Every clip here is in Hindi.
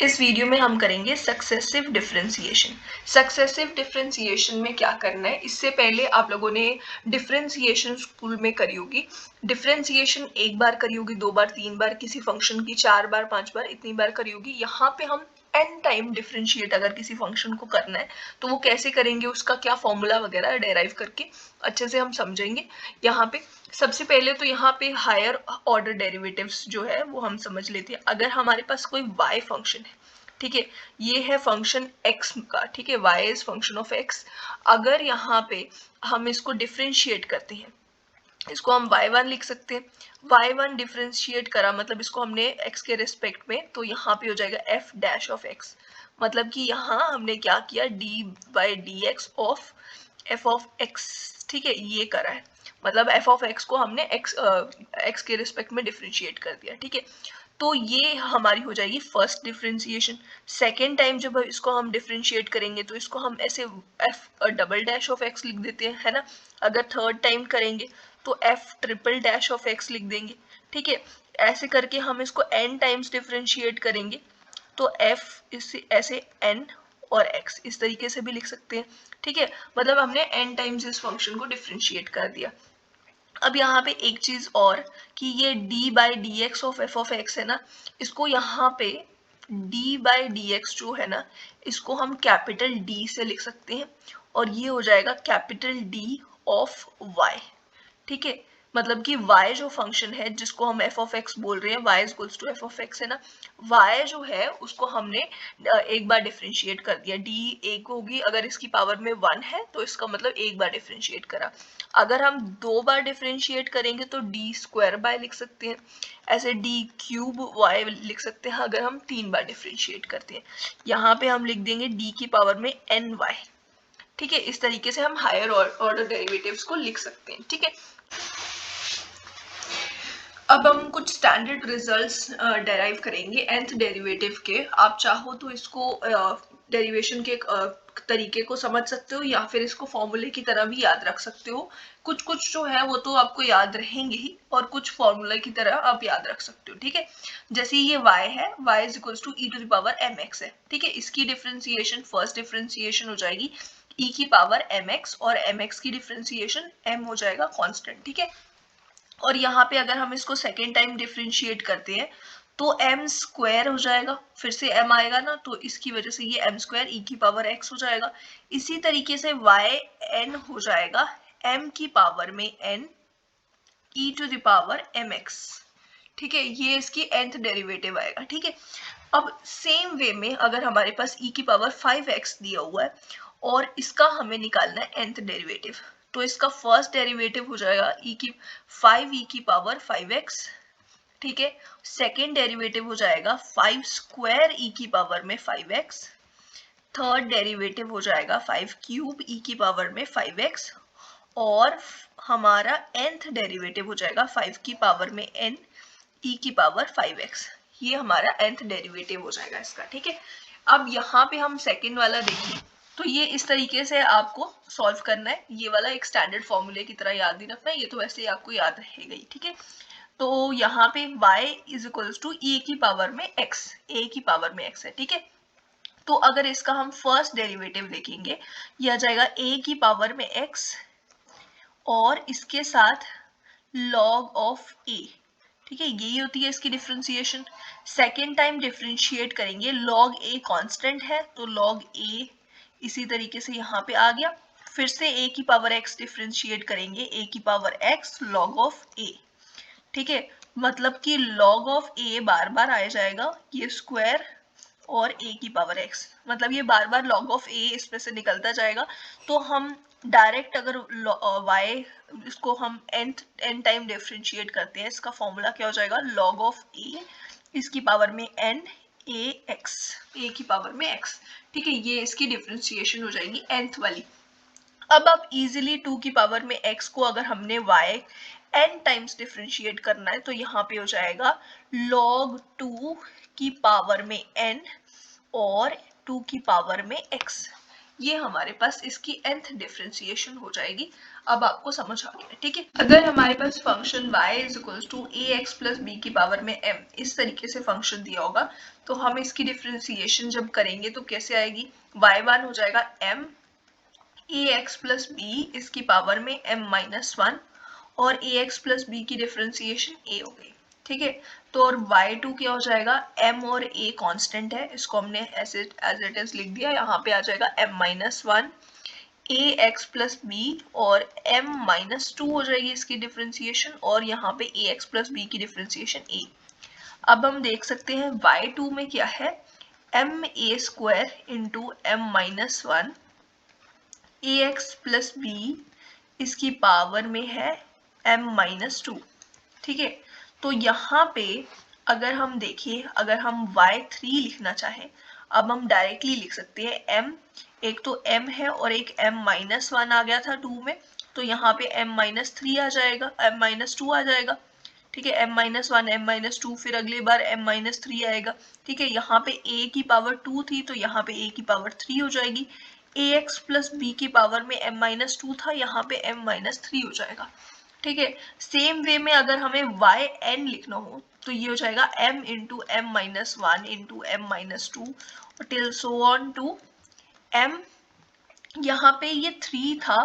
इस वीडियो में हम करेंगे सक्सेसिव डिफरेंशिएशन। सक्सेसिव डिफरेंशिएशन में क्या करना है, इससे पहले आप लोगों ने डिफरेंशिएशन स्कूल में करी होगी। डिफरेंशिएशन एक बार करी होगी, 2 बार, 3 बार, किसी फंक्शन की 4 बार, 5 बार, इतनी बार करी होगी। यहाँ पे हम n टाइम डिफरेंशिएट अगर किसी फंक्शन को करना है तो वो कैसे करेंगे, उसका क्या फॉर्मूला वगैरह डेराइव करके अच्छे से हम समझेंगे। यहाँ पे सबसे पहले तो यहाँ पे हायर ऑर्डर डेरिवेटिव्स जो है वो हम समझ लेते हैं। अगर हमारे पास कोई y फंक्शन है, ठीक है, ये है फंक्शन x का, ठीक है, y is function of x। अगर यहाँ पे हम इसको डिफरेंशिएट करते हैं, इसको हम y1 लिख सकते हैं। y1 डिफरेंशिएट करा मतलब इसको हमने x के रिस्पेक्ट में, तो यहाँ पे हो जाएगा f डैश ऑफ x। मतलब कि यहाँ हमने क्या किया, d by D x of f of x, ठीक है, ये करा है। मतलब f ऑफ x को हमने x के रिस्पेक्ट में डिफरेंशिएट कर दिया, ठीक है। तो ये हमारी हो जाएगी फर्स्ट डिफरेंशिएशन। सेकेंड टाइम जब इसको हम डिफरेंशिएट करेंगे तो इसको हम ऐसे f double dash of x लिख देते हैं, है ना। अगर थर्ड टाइम करेंगे तो f triple dash of x लिख देंगे, ठीक है। ऐसे करके हम इसको n टाइम्स डिफरेंशिएट करेंगे तो f इससे ऐसे n और x इस तरीके से भी लिख सकते हैं, ठीक है। मतलब हमने n टाइम्स इस फंक्शन को डिफरेंशिएट कर दिया। अब यहाँ पे एक चीज और कि ये d by D x of F of x है ना, इसको यहाँ पे d बाई डी एक्स जो है ना, इसको हम कैपिटल D से लिख सकते हैं और ये हो जाएगा कैपिटल D ऑफ y, ठीक है। मतलब कि y जो फंक्शन है जिसको हम f ऑफ x बोल रहे हैं, y is equals to f of x है ना, y जो है उसको हमने एक बार डिफरेंशिएट कर दिया। d एक होगी, अगर इसकी पावर में 1 है तो इसका मतलब एक बार डिफरेंशिएट करा। अगर हम 2 बार डिफरेंशिएट करेंगे तो d स्क्वायर बाय लिख सकते हैं, ऐसे d क्यूब y लिख सकते हैं अगर हम 3 बार डिफरेंशिएट करते हैं। यहाँ पे हम लिख देंगे d की पावर में ny, ठीक है। इस तरीके से हम हायर ऑर्डर डेरिवेटिव्स को लिख सकते हैं, ठीक है। अब हम कुछ स्टैंडर्ड रिजल्ट्स डेराइव करेंगे nth डेरिवेटिव के। आप चाहो तो इसको डेरिवेशन के तरीके को समझ सकते हो या फिर इसको फॉर्मूले की तरह भी याद रख सकते हो। कुछ कुछ जो है वो तो आपको याद रहेंगे ही और कुछ फॉर्मूला की तरह आप याद रख सकते हो, ठीक है। जैसे ये y है, y is equals to e to the power mx है, ठीक है। इसकी डिफरेंशिएशन, फर्स्ट डिफरेंशिएशन हो जाएगी e की पावर mx और mx की डिफरेंशिएशन m हो जाएगा कांस्टेंट, ठीक है। और यहाँ पे अगर हम इसको सेकेंड टाइम डिफरेंशिएट करते हैं तो m स्क्वायर हो जाएगा, फिर से m आएगा ना, तो इसकी वजह से ये m स्क्वायर e की पावर x हो जाएगा। इसी तरीके से y n हो जाएगा m की पावर में n e to the power mx, ठीक है। ये इसकी nth डेरिवेटिव आएगा, ठीक है। अब सेम वे में अगर हमारे पास e की पावर 5x दिया हुआ है और इसका हमें निकालना है nth डेरिवेटिव, तो इसका फर्स्ट डेरिवेटिव हो जाएगा e की पावर 5x, ठीक है। सेकेंड डेरिवेटिव हो जाएगा 5 स्क्वायर e की पावर में 5x। थर्ड डेरिवेटिव हो जाएगा 5 क्यूब e की पावर में 5x। और हमारा nth डेरिवेटिव हो जाएगा 5 की पावर में n e की पावर 5x। ये हमारा nth डेरिवेटिव हो जाएगा इसका, ठीक है। अब यहाँ पे हम सेकेंड वाला देखें तो ये इस तरीके से आपको सॉल्व करना है। ये वाला एक स्टैंडर्ड फॉर्मूले की तरह याद नहीं रखना है, ये तो वैसे ही आपको याद रहेगा ही, ठीक है। तो यहाँ पे y is equals to e की पावर में x, a की पावर में x है, ठीक है। तो अगर इसका हम फर्स्ट डेरिवेटिव देखेंगे, यह आ जाएगा a की पावर में x और इसके साथ log ऑफ a, ठीक है। यही होती है इसकी डिफरेंशिएशन। सेकेंड टाइम डिफरेंशिएट करेंगे, log a कांस्टेंट है तो log a इसी तरीके से यहाँ पे आ गया। फिर से a की पावर x डिफरेंशिएट करेंगे, a की power x log of a, ठीक है। मतलब कि log ऑफ a बार बार आ जाएगा, ये स्क्वायर और a की पावर x, मतलब ये बार बार log ऑफ a इसमें से निकलता जाएगा। तो हम डायरेक्ट अगर y इसको हम n टाइम डिफरेंशिएट करते हैं, इसका फॉर्मूला क्या हो जाएगा, log ऑफ a इसकी पावर में n a की पावर में x, ठीक है। ये इसकी डिफरेंशिएशन हो जाएगी nth वाली। अब आप इजीली 2 की पावर में x को अगर हमने y n टाइम्स डिफरेंशिएट करना है तो यहाँ पे हो जाएगा log 2 की पावर में n और 2 की पावर में x। ये हमारे पास इसकी nth डिफरेंशिएशन हो जाएगी। अब आपको समझ आ गया, ठीक है। अगर हमारे पास function y is equals to A x plus B की पावर में m इस तरीके से फंक्शन दिया होगा, तो हम इसकी डिफरेंशिएशन जब करेंगे तो कैसे आएगी, y1 हो जाएगा m ए एक्स प्लस बी इसकी पावर में m माइनस वन, और ए एक्स प्लस बी की डिफरेंशिएशन a हो गई, ठीक है। तो और y2 क्या हो जाएगा, m और a कांस्टेंट है, इसको हमने एज इट इज लिख दिया, यहाँ पे आ जाएगा m minus one a x plus B, और m माइनस टू हो जाएगी इसकी डिफरेंशिएशन, और यहाँ पे ए एक्स प्लस बी की डिफरेंशिएशन a। अब हम देख सकते हैं y2 में क्या है, m a square into m minus one a x plus b इसकी पावर में है m माइनस टू, ठीक है। तो यहाँ पे अगर हम देखिए, अगर हम y3 लिखना चाहें, अब हम डायरेक्टली लिख सकते हैं m, एक तो m है और एक m माइनस वन आ गया था 2 में, तो यहाँ पे m माइनस थ्री आ जाएगा, m माइनस टू आ जाएगा, ठीक है। m minus one, m minus two, फिर अगली बार m माइनस थ्री आएगा, ठीक है। यहाँ पे a की पावर 2 थी तो यहाँ पे a की पावर 3 हो जाएगी, ए एक्स प्लस बी की पावर में m माइनस टू था, यहाँ पे m माइनस थ्री हो जाएगा, ठीक है। सेम वे में अगर हमें yn लिखना हो तो ये हो जाएगा m into m minus one into m minus two till so on to m। यहाँ पे ये 3 था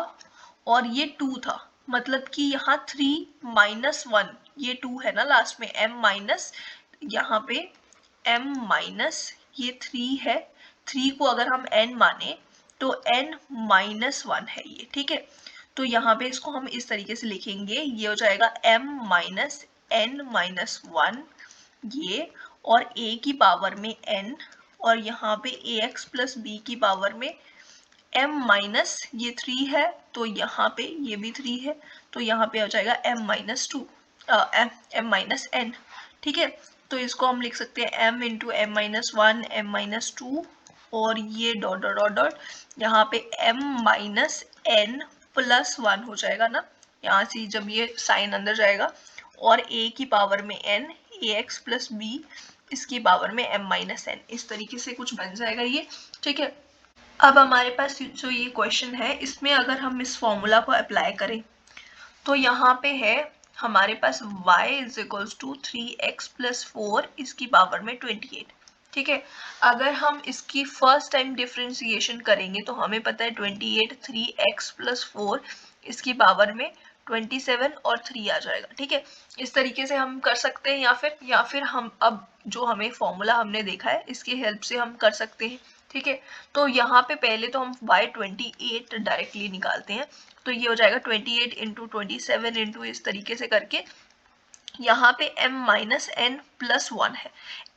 और ये 2 था, मतलब कि यहाँ 3 माइनस वन, ये 2 है ना लास्ट में, m माइनस, यहाँ पे m माइनस ये 3 है, 3 को अगर हम n माने तो n माइनस वन है ये, ठीक है। तो यहाँ पे इसको हम इस तरीके से लिखेंगे, ये हो जाएगा m minus n minus one ये, और a की पावर में n, और यहाँ पे ए एक्स प्लस बी की पावर में m माइनस ये 3 है, तो यहाँ पे ये भी 3 है, तो यहाँ पे आ जाएगा m minus two, m minus n, ठीक है। तो इसको हम लिख सकते हैं m into m minus one, m minus two, और ये डॉट डॉट डॉट डॉट, यहाँ पे m minus n plus one हो जाएगा ना, यहाँ से जब ये साइन अंदर जाएगा, और a की पावर में n, ए एक्स प्लस बी इसकी पावर में m माइनस n, इस तरीके से कुछ बन जाएगा ये, ठीक है। अब हमारे पास जो ये क्वेश्चन है, इसमें अगर हम इस फॉर्मूला को अप्लाई करें तो यहाँ पे है हमारे पास y is equals to three x plus four इसकी पावर में 28, ठीक है। अगर हम इसकी फर्स्ट टाइम डिफरेंशिएशन करेंगे तो हमें पता है 28 थ्री एक्स प्लस फोर इसकी पावर में 27 और 3 आ जाएगा, ठीक है। इस तरीके से हम कर सकते हैं, या फिर हम अब जो हमें फॉर्मूला हमने देखा है इसकी हेल्प से हम कर सकते हैं, ठीक है। तो यहाँ पे पहले तो हम y28 डायरेक्टली निकालते हैं, तो ये हो जाएगा 28 इंटू 27 इंटू इस तरीके से करके, यहाँ पे m minus n plus one है।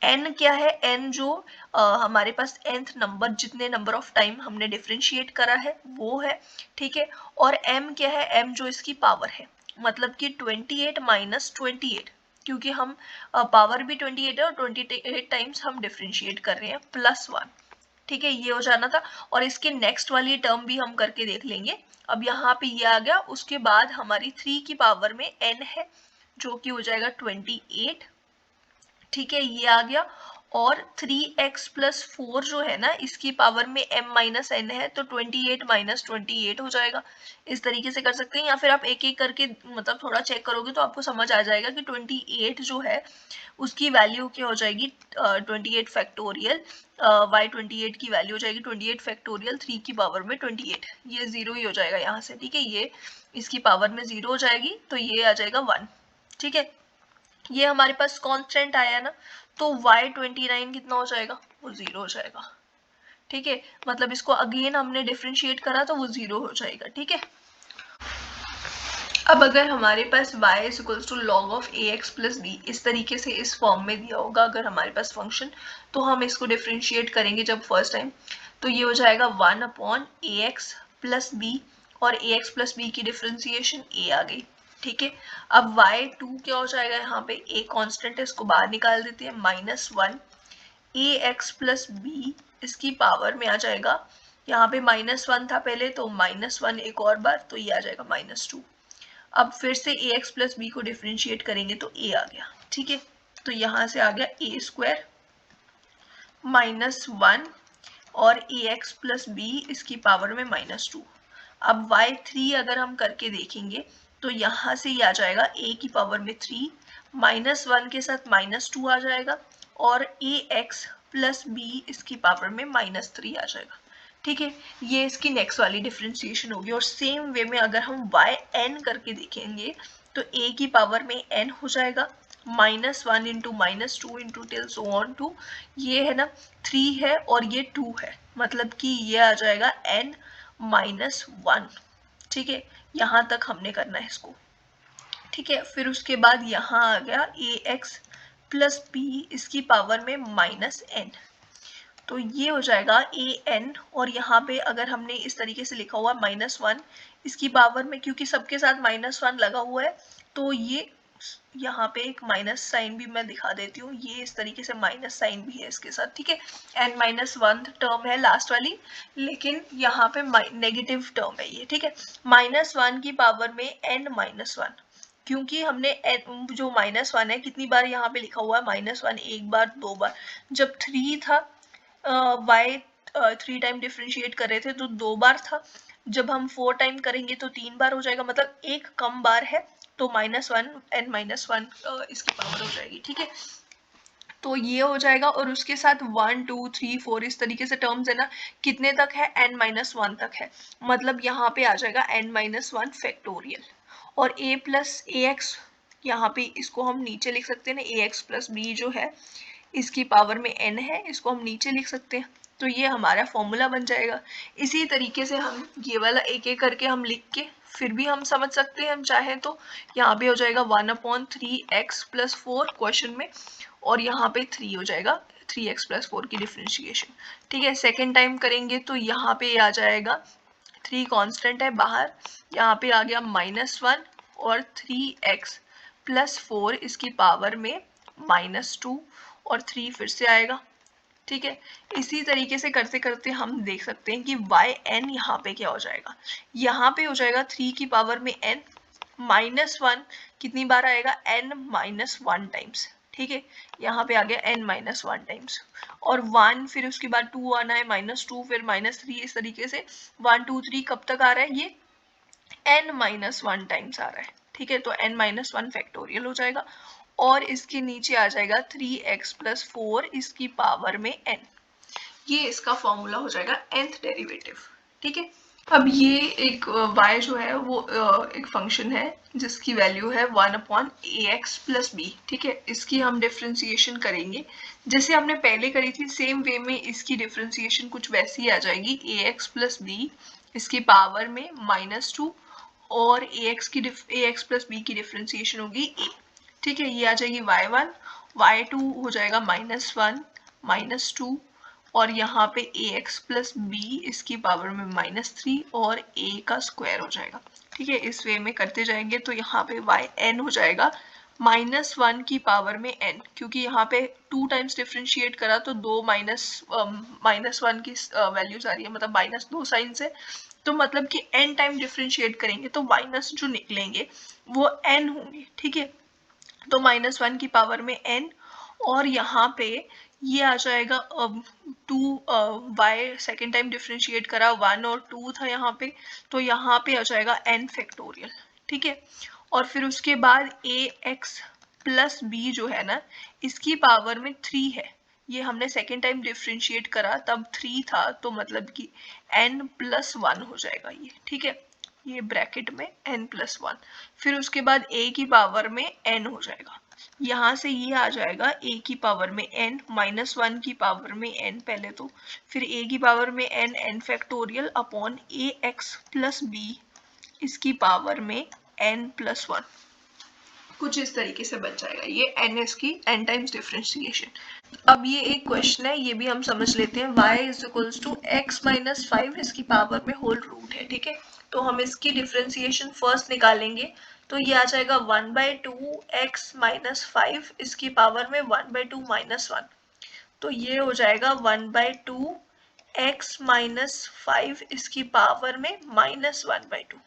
n क्या है, n जो हमारे पास nth नंबर, जितने नंबर ऑफ टाइम हमने डिफरेंशिएट करा है वो है, ठीक है। और m क्या है, m जो इसकी पावर है, मतलब कि 28 माइनस 28, क्योंकि हम पावर भी 28 है और 28 टाइम्स हम डिफरेंशिएट कर रहे हैं, प्लस वन, ठीक है। ये हो जाना था, और इसके नेक्स्ट वाली टर्म भी हम करके देख लेंगे। अब यहाँ पे ये आ गया, उसके बाद हमारी 3 की पावर में n है जो कि हो जाएगा 28, ठीक है, ये आ गया। और 3x प्लस फोर जो है ना इसकी पावर में m माइनस एन है, तो 28 माइनस 28 हो जाएगा। इस तरीके से कर सकते हैं, या फिर आप एक एक करके मतलब थोड़ा चेक करोगे तो आपको समझ आ जाएगा कि 28 जो है उसकी वैल्यू क्या हो जाएगी, 28 फैक्टोरियल, y28 की वैल्यू हो जाएगी 28 फैक्टोरियल 3 की पावर में 28, ये जीरो ही हो जाएगा यहाँ से, ठीक है। ये इसकी पावर में जीरो हो जाएगी, तो ये आ जाएगा 1, ठीक है। ये हमारे पास कांस्टेंट आया ना, तो y29 कितना हो जाएगा, वो जीरो हो जाएगा, ठीक है। मतलब इसको अगेन हमने डिफरेंशिएट करा तो वो जीरो हो जाएगा, ठीक है। अब अगर हमारे पास y is equals to log of A x plus b इस तरीके से इस फॉर्म में दिया होगा अगर हमारे पास फंक्शन, तो हम इसको डिफरेंशिएट करेंगे जब फर्स्ट टाइम, तो ये हो जाएगा 1 अपॉन ए एक्स प्लस बी, और ए एक्स प्लस बी की डिफरेंशिएशन a आ गई, ठीक है। अब y2 क्या हो जाएगा, यहाँ पे a कांस्टेंट है, इसको बाहर निकाल देते हैं, minus one a x plus b इसकी पावर में आ जाएगा, यहाँ पे माइनस वन था पहले, तो माइनस वन एक और बार, तो ये आ जाएगा माइनस टू। अब फिर से ए एक्स प्लस बी को डिफरेंशिएट करेंगे तो a आ गया, ठीक है। तो यहाँ से आ गया a स्क्वायर माइनस वन और ax प्लस बी इसकी पावर में -2। अब y3 अगर हम करके देखेंगे तो यहाँ से ये आ जाएगा a की पावर में 3, -1 के साथ -2 आ जाएगा और ax प्लस बी इसकी पावर में -3 आ जाएगा। ठीक है, ये इसकी नेक्स्ट वाली डिफ्रेंसिएशन होगी। और सेम वे में अगर हम yn करके देखेंगे तो a की पावर में n हो जाएगा, -1 into -2 into till so on to, ये है ना 3 है और ये 2 है, मतलब कि ये आ जाएगा n -1। ठीक है, यहाँ तक हमने करना है इसको। ठीक है, फिर उसके बाद यहाँ आ गया ax प्लस बी इसकी पावर में -n, तो ये हो जाएगा an। और यहाँ पे अगर हमने इस तरीके से लिखा हुआ -1 इसकी पावर में, क्योंकि सबके साथ -1 लगा हुआ है तो ये यहाँ पे एक माइनस साइन भी मैं दिखा देती हूँ, ये इस तरीके से माइनस साइन भी है इसके साथ। ठीक है, n-1 टर्म है लास्ट वाली, लेकिन यहाँ पे नेगेटिव टर्म है ये। ठीक है, -1 की पावर में n-1, क्योंकि हमने जो -1 है कितनी बार यहाँ पे लिखा हुआ है -1, एक बार, दो बार। जब 3 था y 3 टाइम डिफ्रेंशिएट कर रहे थे तो 2 बार था, जब हम 4 टाइम करेंगे तो 3 बार हो जाएगा, मतलब एक कम बार है, तो -1 n-1 इसकी पावर हो जाएगी। ठीक है, तो ये हो जाएगा। और उसके साथ 1 2 3 4 इस तरीके से टर्म्स है ना, कितने तक है, n-1 तक है, मतलब यहाँ पे आ जाएगा n-1 फैक्टोरियल। और a प्लस ax, यहाँ पे इसको हम नीचे लिख सकते हैं ना, ax प्लस b जो है इसकी पावर में n है, इसको हम नीचे लिख सकते हैं, तो ये हमारा फॉर्मूला बन जाएगा। इसी तरीके से हम ये वाला एक एक करके हम लिख के फिर भी हम समझ सकते हैं हम चाहें तो। यहाँ पे हो जाएगा 1/3x प्लस 4 क्वेश्चन में, और यहाँ पे 3 हो जाएगा 3x प्लस 4 की डिफ्रेंशिएशन। ठीक है, सेकेंड टाइम करेंगे तो यहाँ पे आ जाएगा 3 कांस्टेंट है बाहर, यहाँ पे आ गया -1 और 3x प्लस 4 इसकी पावर में -2 और 3 फिर से आएगा। ठीक है, इसी तरीके से करते करते हम देख सकते हैं कि yn यहाँ पे क्या हो जाएगा, यहाँ पे हो जाएगा 3 की पावर में n, -1 कितनी बार आएगा, n-1 टाइम्स। ठीक है, यहाँ पे आ गया n-1 टाइम्स, और 1 फिर उसके बाद 2 आना है, -2 फिर -3, इस तरीके से 1 2 3 कब तक आ रहा है, ये n-1 टाइम्स आ रहा है। ठीक है, तो n-1 फैक्टोरियल हो जाएगा, और इसके नीचे आ जाएगा 3x प्लस 4 इसकी पावर में n। ये इसका फॉर्मूला हो जाएगा nth डेरिवेटिव। ठीक है, अब ये एक y जो है वो एक फंक्शन है जिसकी वैल्यू है 1/ax प्लस b। ठीक है, इसकी हम डिफ्रेंसिएशन करेंगे जैसे हमने पहले करी थी, सेम वे में इसकी डिफ्रेंसिएशन कुछ वैसी ही आ जाएगी, ax प्लस b इसकी पावर में -2, और ax प्लस b की डिफ्रेंसिएशन होगी a। ठीक है, ये आ जाएगी y1, y2 हो जाएगा -1 -2, और यहाँ पे ax प्लस बी इसकी पावर में -3 और a का स्क्वायर हो जाएगा। ठीक है, इस वे में करते जाएंगे तो यहाँ पे yn हो जाएगा -1 की पावर में n, क्योंकि यहाँ पे 2 टाइम्स डिफ्रेंशिएट करा तो 2 -1 की वैल्यूज आ रही है, मतलब -2 साइन से, तो मतलब कि n टाइम डिफ्रेंशिएट करेंगे तो माइनस जो निकलेंगे वो n होंगे। ठीक है, तो -1 की पावर में n, और यहाँ पे ये आ जाएगा 2 y सेकेंड टाइम डिफ्रेंशिएट करा, 1 और 2 था यहाँ पे, तो यहाँ पे आ जाएगा n फैक्टोरियल। ठीक है, और फिर उसके बाद ax प्लस b जो है ना इसकी पावर में 3 है, ये हमने सेकेंड टाइम डिफ्रेंशिएट करा तब 3 था, तो मतलब कि n+1 हो जाएगा ये। ठीक है, ये ब्रैकेट में n+1, फिर उसके बाद a की पावर में n हो जाएगा, यहाँ से ये आ जाएगा a की पावर में n, -1 की पावर में n पहले तो, फिर a की पावर में n factorial upon ax plus b इसकी पावर में n+1, कुछ इस तरीके से बन जाएगा ये n इसकी n टाइम्स डिफ्रेंशिएशन। अब ये एक क्वेश्चन है, ये भी हम समझ लेते हैं, y इज टू x माइनस 5 इसकी पावर में होल रूट है। ठीक है, तो हम इसकी डिफ्रेंशिएशन फर्स्ट निकालेंगे, तो ये आ जाएगा 1/2 x माइनस 5 इसकी पावर में 1/2 माइनस 1, तो ये हो जाएगा 1/2 x माइनस 5 इसकी पावर में -1/2।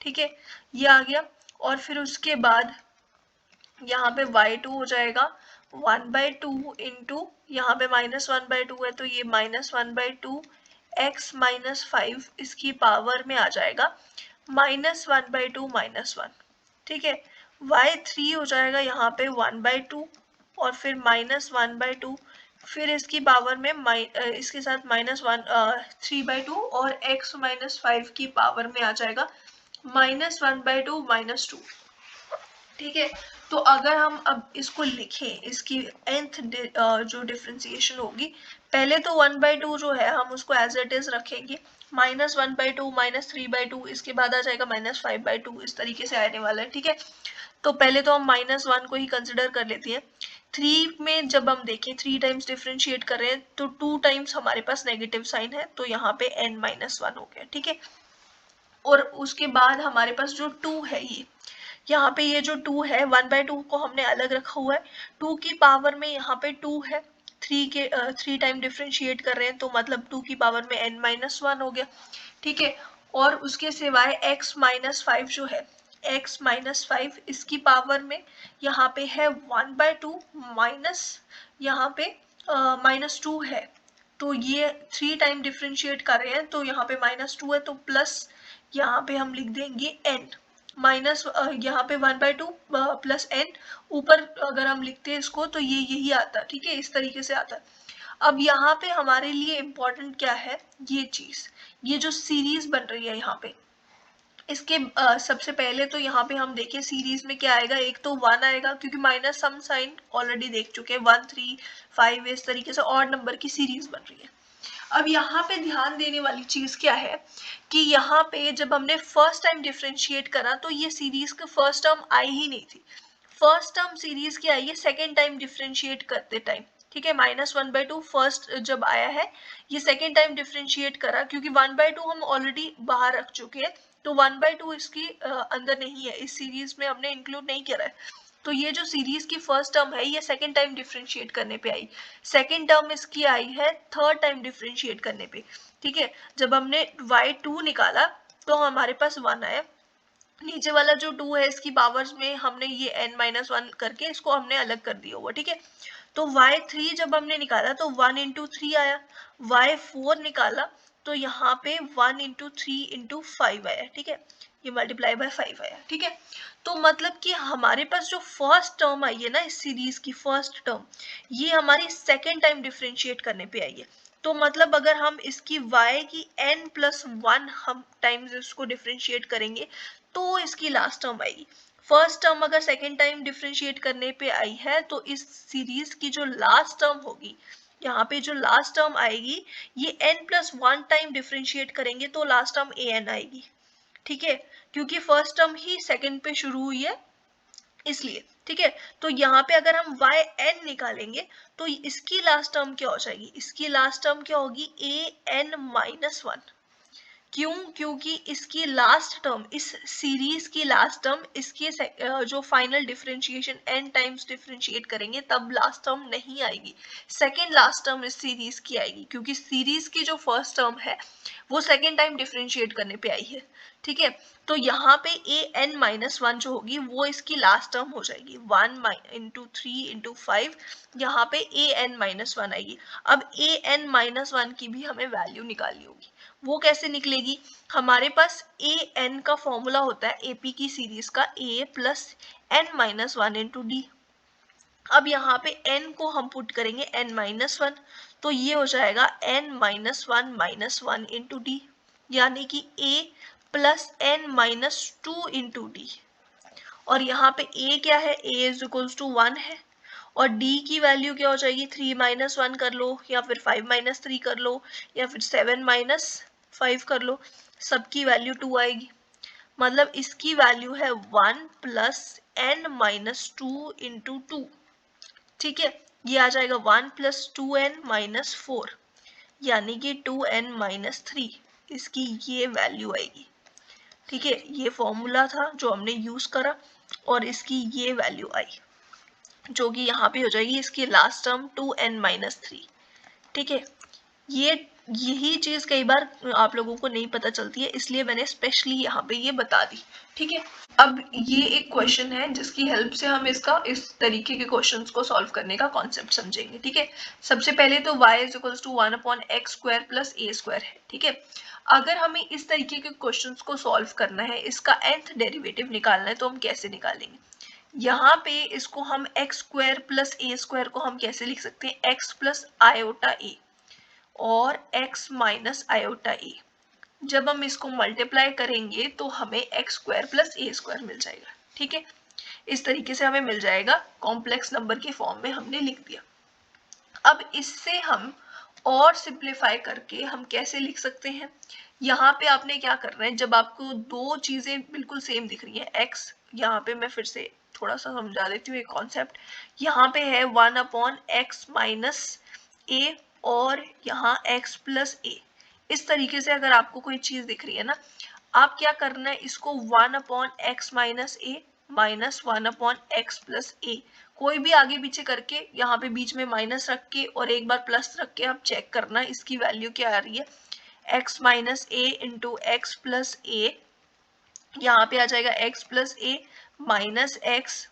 ठीक है, ये आ गया, और फिर उसके बाद यहाँ पे y2 हो जाएगा 1/2 इंटू यहाँ पे -1/2 है तो ये -1/2 x -5 इसकी पावर में आ जाएगा -1/2 -1। ठीक है, y3 हो जाएगा यहाँ पे 1/2 और फिर -1/2, फिर इसकी पावर में इसके साथ -3/2 और x -5 की पावर में आ जाएगा -1/2 -2। ठीक है, तो अगर हम अब इसको लिखें, इसकी nth जो डिफ्रेंसिएशन होगी, पहले तो 1/2 जो है हम उसको एज इट इज रखेंगे, -1/2 -3/2, इसके बाद आ जाएगा -5/2, इस तरीके से आने वाला है। ठीक है, तो पहले तो हम -1 को ही कंसिडर कर लेते हैं। 3 में जब हम देखें 3 टाइम्स डिफ्रेंशिएट कर रहे हैं तो 2 टाइम्स हमारे पास नेगेटिव साइन है, तो यहाँ पे n-1 हो गया। ठीक है, और उसके बाद हमारे पास जो 2 है, ये यहाँ पे ये जो 2 है 1/2 को हमने अलग रखा हुआ है, 2 की पावर में यहाँ पे 2 है, 3 टाइम डिफ्रेंशिएट कर रहे हैं तो मतलब 2 की पावर में n-1 हो गया। ठीक है, और उसके सिवाय x -5 जो है, x -5 इसकी पावर में यहाँ पे है 1/2 माइनस यहाँ पे -2 है, तो ये 3 टाइम डिफ्रेंशिएट कर रहे हैं तो यहाँ पे -2 है, तो प्लस यहाँ पे हम लिख देंगे n माइनस यहाँ पे 1/2 प्लस n, ऊपर अगर हम लिखते हैं इसको तो ये यही आता है। ठीक है, इस तरीके से आता है। अब यहाँ पे हमारे लिए इम्पोर्टेंट क्या है, ये चीज, ये जो सीरीज बन रही है यहाँ पे, इसके सबसे पहले तो यहाँ पे हम देखें सीरीज में क्या आएगा, एक तो 1 आएगा क्योंकि माइनस सम साइन ऑलरेडी देख चुके हैं, 1 3 5 इस तरीके से ऑड नंबर की सीरीज बन रही है। अब यहाँ पे ध्यान देने वाली चीज क्या है कि यहाँ पे जब हमने फर्स्ट टाइम डिफ्रेंशिएट करा तो ये सीरीज का फर्स्ट टर्म आई ही नहीं थी, फर्स्ट टर्म सीरीज की आई है सेकेंड टाइम डिफ्रेंशिएट करते टाइम। ठीक है, -1/2 फर्स्ट जब आया है, ये सेकेंड टाइम डिफ्रेंशिएट करा क्योंकि 1/2 हम ऑलरेडी बाहर रख चुके हैं, तो 1/2 इसकी अंदर नहीं है, इस सीरीज में हमने इंक्लूड नहीं करा है। तो ये जो सीरीज की फर्स्ट टर्म है ये सेकेंड टाइम डिफ्रेंशिएट करने पे आई, सेकेंड टर्म इसकी आई है थर्ड टाइम डिफ्रेंशिएट करने पे। ठीक है, जब हमने y2 निकाला तो हमारे पास 1 आया, नीचे वाला जो 2 है इसकी पावर्स में हमने ये n-1 करके इसको हमने अलग कर दिया हुआ। ठीक है, तो y3 जब हमने निकाला तो 1 इंटू 3 आया, y4 निकाला तो यहाँ पे 1 इंटू 3 इंटू 5 आया। ठीक है, ये मल्टीप्लाई बाय 5 आया। ठीक है, तो मतलब कि हमारे पास जो फर्स्ट टर्म आई है ना इस सीरीज की फर्स्ट टर्म, ये हमारी सेकेंड टाइम डिफ्रेंशिएट करने पे आई है। तो मतलब अगर हम इसकी y की n+1 हम टाइम्स इसको डिफ्रेंशिएट करेंगे तो इसकी लास्ट टर्म आएगी। फर्स्ट टर्म अगर सेकेंड टाइम डिफ्रेंशिएट करने पे आई है तो इस सीरीज की जो लास्ट टर्म होगी, यहाँ पे जो लास्ट टर्म आएगी, ये n+1 टाइम डिफ्रेंशिएट करेंगे तो लास्ट टर्म an आएगी। ठीक है, क्योंकि फर्स्ट टर्म ही सेकेंड पे शुरू हुई है इसलिए। ठीक है, तो यहाँ पे अगर हम yn निकालेंगे तो इसकी लास्ट टर्म क्या हो जाएगी, इसकी लास्ट टर्म क्या होगी, an-1। क्यों, क्योंकि इसकी लास्ट टर्म, इस सीरीज की लास्ट टर्म, इसके जो final differentiation n times differentiate करेंगे तब लास्ट टर्म नहीं आएगी, सेकेंड लास्ट टर्म इस सीरीज की आएगी, क्योंकि सीरीज की जो फर्स्ट टर्म है वो सेकेंड टाइम डिफरेंशिएट करने पे आई है। ठीक है, तो यहाँ पे an-1 जो होगी वो इसकी लास्ट टर्म हो जाएगी, 1 इंटू 3 इंटू 5, यहाँ पे an-1 आएगी। अब an-1 की भी हमें वैल्यू निकालनी होगी, वो कैसे निकलेगी, हमारे पास an का फॉर्मूला होता है AP की सीरीज का, a plus n-1 into D. अब यहाँ पे n को हम पुट करेंगे n-1, तो ये हो जाएगा n-1 इंटू डी, यानी कि a plus n-2 into D. और यहाँ पे a क्या है, a इज इक्वल्स टू 1 है, और d की वैल्यू क्या हो जाएगी, 3-1 कर लो, या फिर 5-3 कर लो, या फिर 7-5 कर लो, सबकी वैल्यू 2 आएगी। मतलब इसकी वैल्यू है 1 प्लस n-2 इंटू 2। ठीक है, ये आ जाएगा 1 प्लस 2n-4, यानी कि 2n-3, इसकी ये वैल्यू आएगी। ठीक है, ये फॉर्मूला था जो हमने यूज करा और इसकी ये वैल्यू आई, जो कि यहाँ पे हो जाएगी इसकी लास्ट टर्म 2n-3। ठीक है, यही चीज कई बार आप लोगों को नहीं पता चलती है, इसलिए मैंने स्पेशली यहाँ पे ये बता दी। ठीक है, अब ये एक क्वेश्चन है जिसकी हेल्प से हम इस तरीके के क्वेश्चंस को सॉल्व करने का कॉन्सेप्ट समझेंगे। ठीक है, सबसे पहले तो y is equals to 1/x² plus a² है। ठीक है, अगर हमें इस तरीके के क्वेश्चंस को सॉल्व करना है, इसका nth डेरिवेटिव निकालना है, तो हम कैसे निकालेंगे? यहाँ पे इसको हम x² प्लस a² को हम कैसे लिख सकते हैं? x प्लस आयोटा a और x माइनस आयोटा ए। जब हम इसको मल्टीप्लाई करेंगे तो हमें x² प्लस a² मिल जाएगा। ठीक है, इस तरीके से हमें मिल जाएगा, कॉम्प्लेक्स नंबर के फॉर्म में हमने लिख दिया। अब इससे हम और सिंप्लीफाई करके हम कैसे लिख सकते हैं? यहाँ पे आपने क्या करना है, जब आपको दो चीजें बिल्कुल सेम दिख रही है, x, यहाँ पे मैं फिर से थोड़ा सा समझा देती हूँ एक कॉन्सेप्ट। यहाँ पे है 1/x माइनस a और यहाँ x प्लस a। इस तरीके से अगर आपको कोई चीज दिख रही है ना, आप क्या करना है, इसको 1/x minus a minus 1/x plus a, कोई भी आगे पीछे करके यहाँ पे बीच में माइनस रख के और एक बार प्लस रख के आप चेक करना इसकी वैल्यू क्या आ रही है। x minus a into x plus a, यहाँ पे आ जाएगा x plus a minus x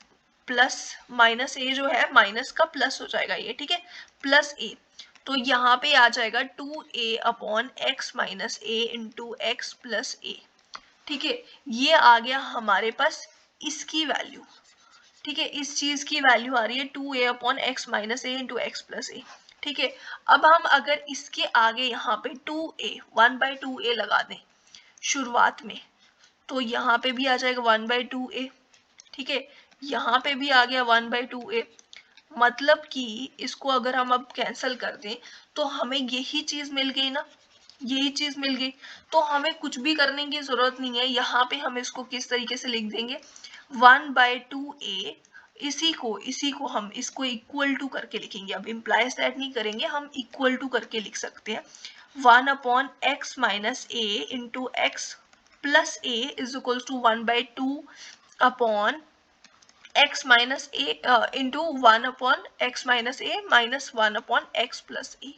plus minus a जो है माइनस का प्लस हो जाएगा ये। ठीक है, प्लस a, तो यहाँ पे आ जाएगा 2a/x minus a into x plus a। ठीक है, ये आ गया हमारे पास इसकी वैल्यू। ठीक है, इस चीज की वैल्यू आ रही है 2a/x minus a into x plus a। ठीक है, अब हम अगर इसके आगे यहाँ पे 1/2a लगा दें शुरुआत में, तो यहाँ पे भी आ जाएगा 1/2a। ठीक है, यहाँ पे भी आ गया 1/2a, मतलब कि इसको अगर हम अब कैंसिल कर दें तो हमें यही चीज मिल गई ना, यही चीज मिल गई। तो हमें कुछ भी करने की जरूरत नहीं है, यहाँ पे हम इसको किस तरीके से लिख देंगे, 1/2a, इसी को हम इसको इक्वल टू करके लिखेंगे। अब इम्प्लाइज दैट नहीं करेंगे, हम इक्वल टू करके लिख सकते हैं 1/x minus a into x plus a is equal to 1/2/x minus a into 1/x minus a minus 1/x plus a।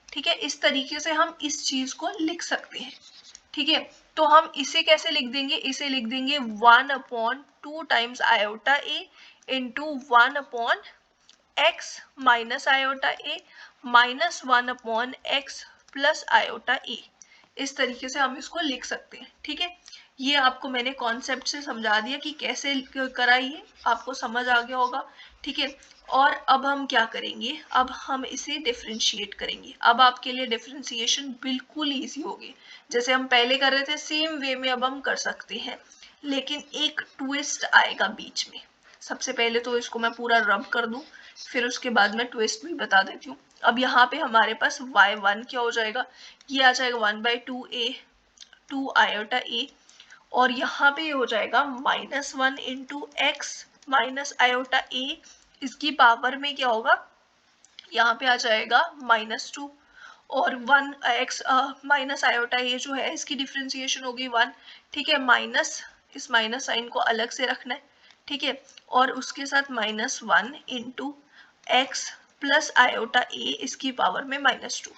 ठीक है, इस तरीके से हम इस चीज को लिख सकते हैं। ठीक है, तो हम इसे कैसे लिख देंगे, इसे लिख देंगे 1/2 times iota a into 1/x minus iota a minus 1/x plus iota a। इस तरीके से हम इसको लिख सकते हैं। ठीक है, ये आपको मैंने कॉन्सेप्ट से समझा दिया कि कैसे कराइए, आपको समझ आ गया होगा। ठीक है, और अब हम क्या करेंगे, अब हम इसे डिफरेंशिएट करेंगे। अब आपके लिए डिफरेंशिएशन बिल्कुल इजी होगी, जैसे हम पहले कर रहे थे सेम वे में अब हम कर सकते हैं, लेकिन एक ट्विस्ट आएगा बीच में। सबसे पहले तो इसको मैं पूरा रब कर दूं, फिर उसके बाद मैं ट्विस्ट भी बता देती हूँ। अब यहाँ पे हमारे पास y1 क्या हो जाएगा, ये आ जाएगा 1/2a 2 आयोटा a, और यहाँ पे हो जाएगा -1 into X minus iota a, इसकी पावर में क्या होगा, यहाँ पे आ जाएगा -2 और 1x माइनस आयोटा ये जो है इसकी डिफ्रेंसिएशन होगी 1। ठीक है, माइनस, इस माइनस साइन को अलग से रखना है। ठीक है, और उसके साथ -1 इंटू एक्स प्लस आयोटा ए, इसकी पावर में -2।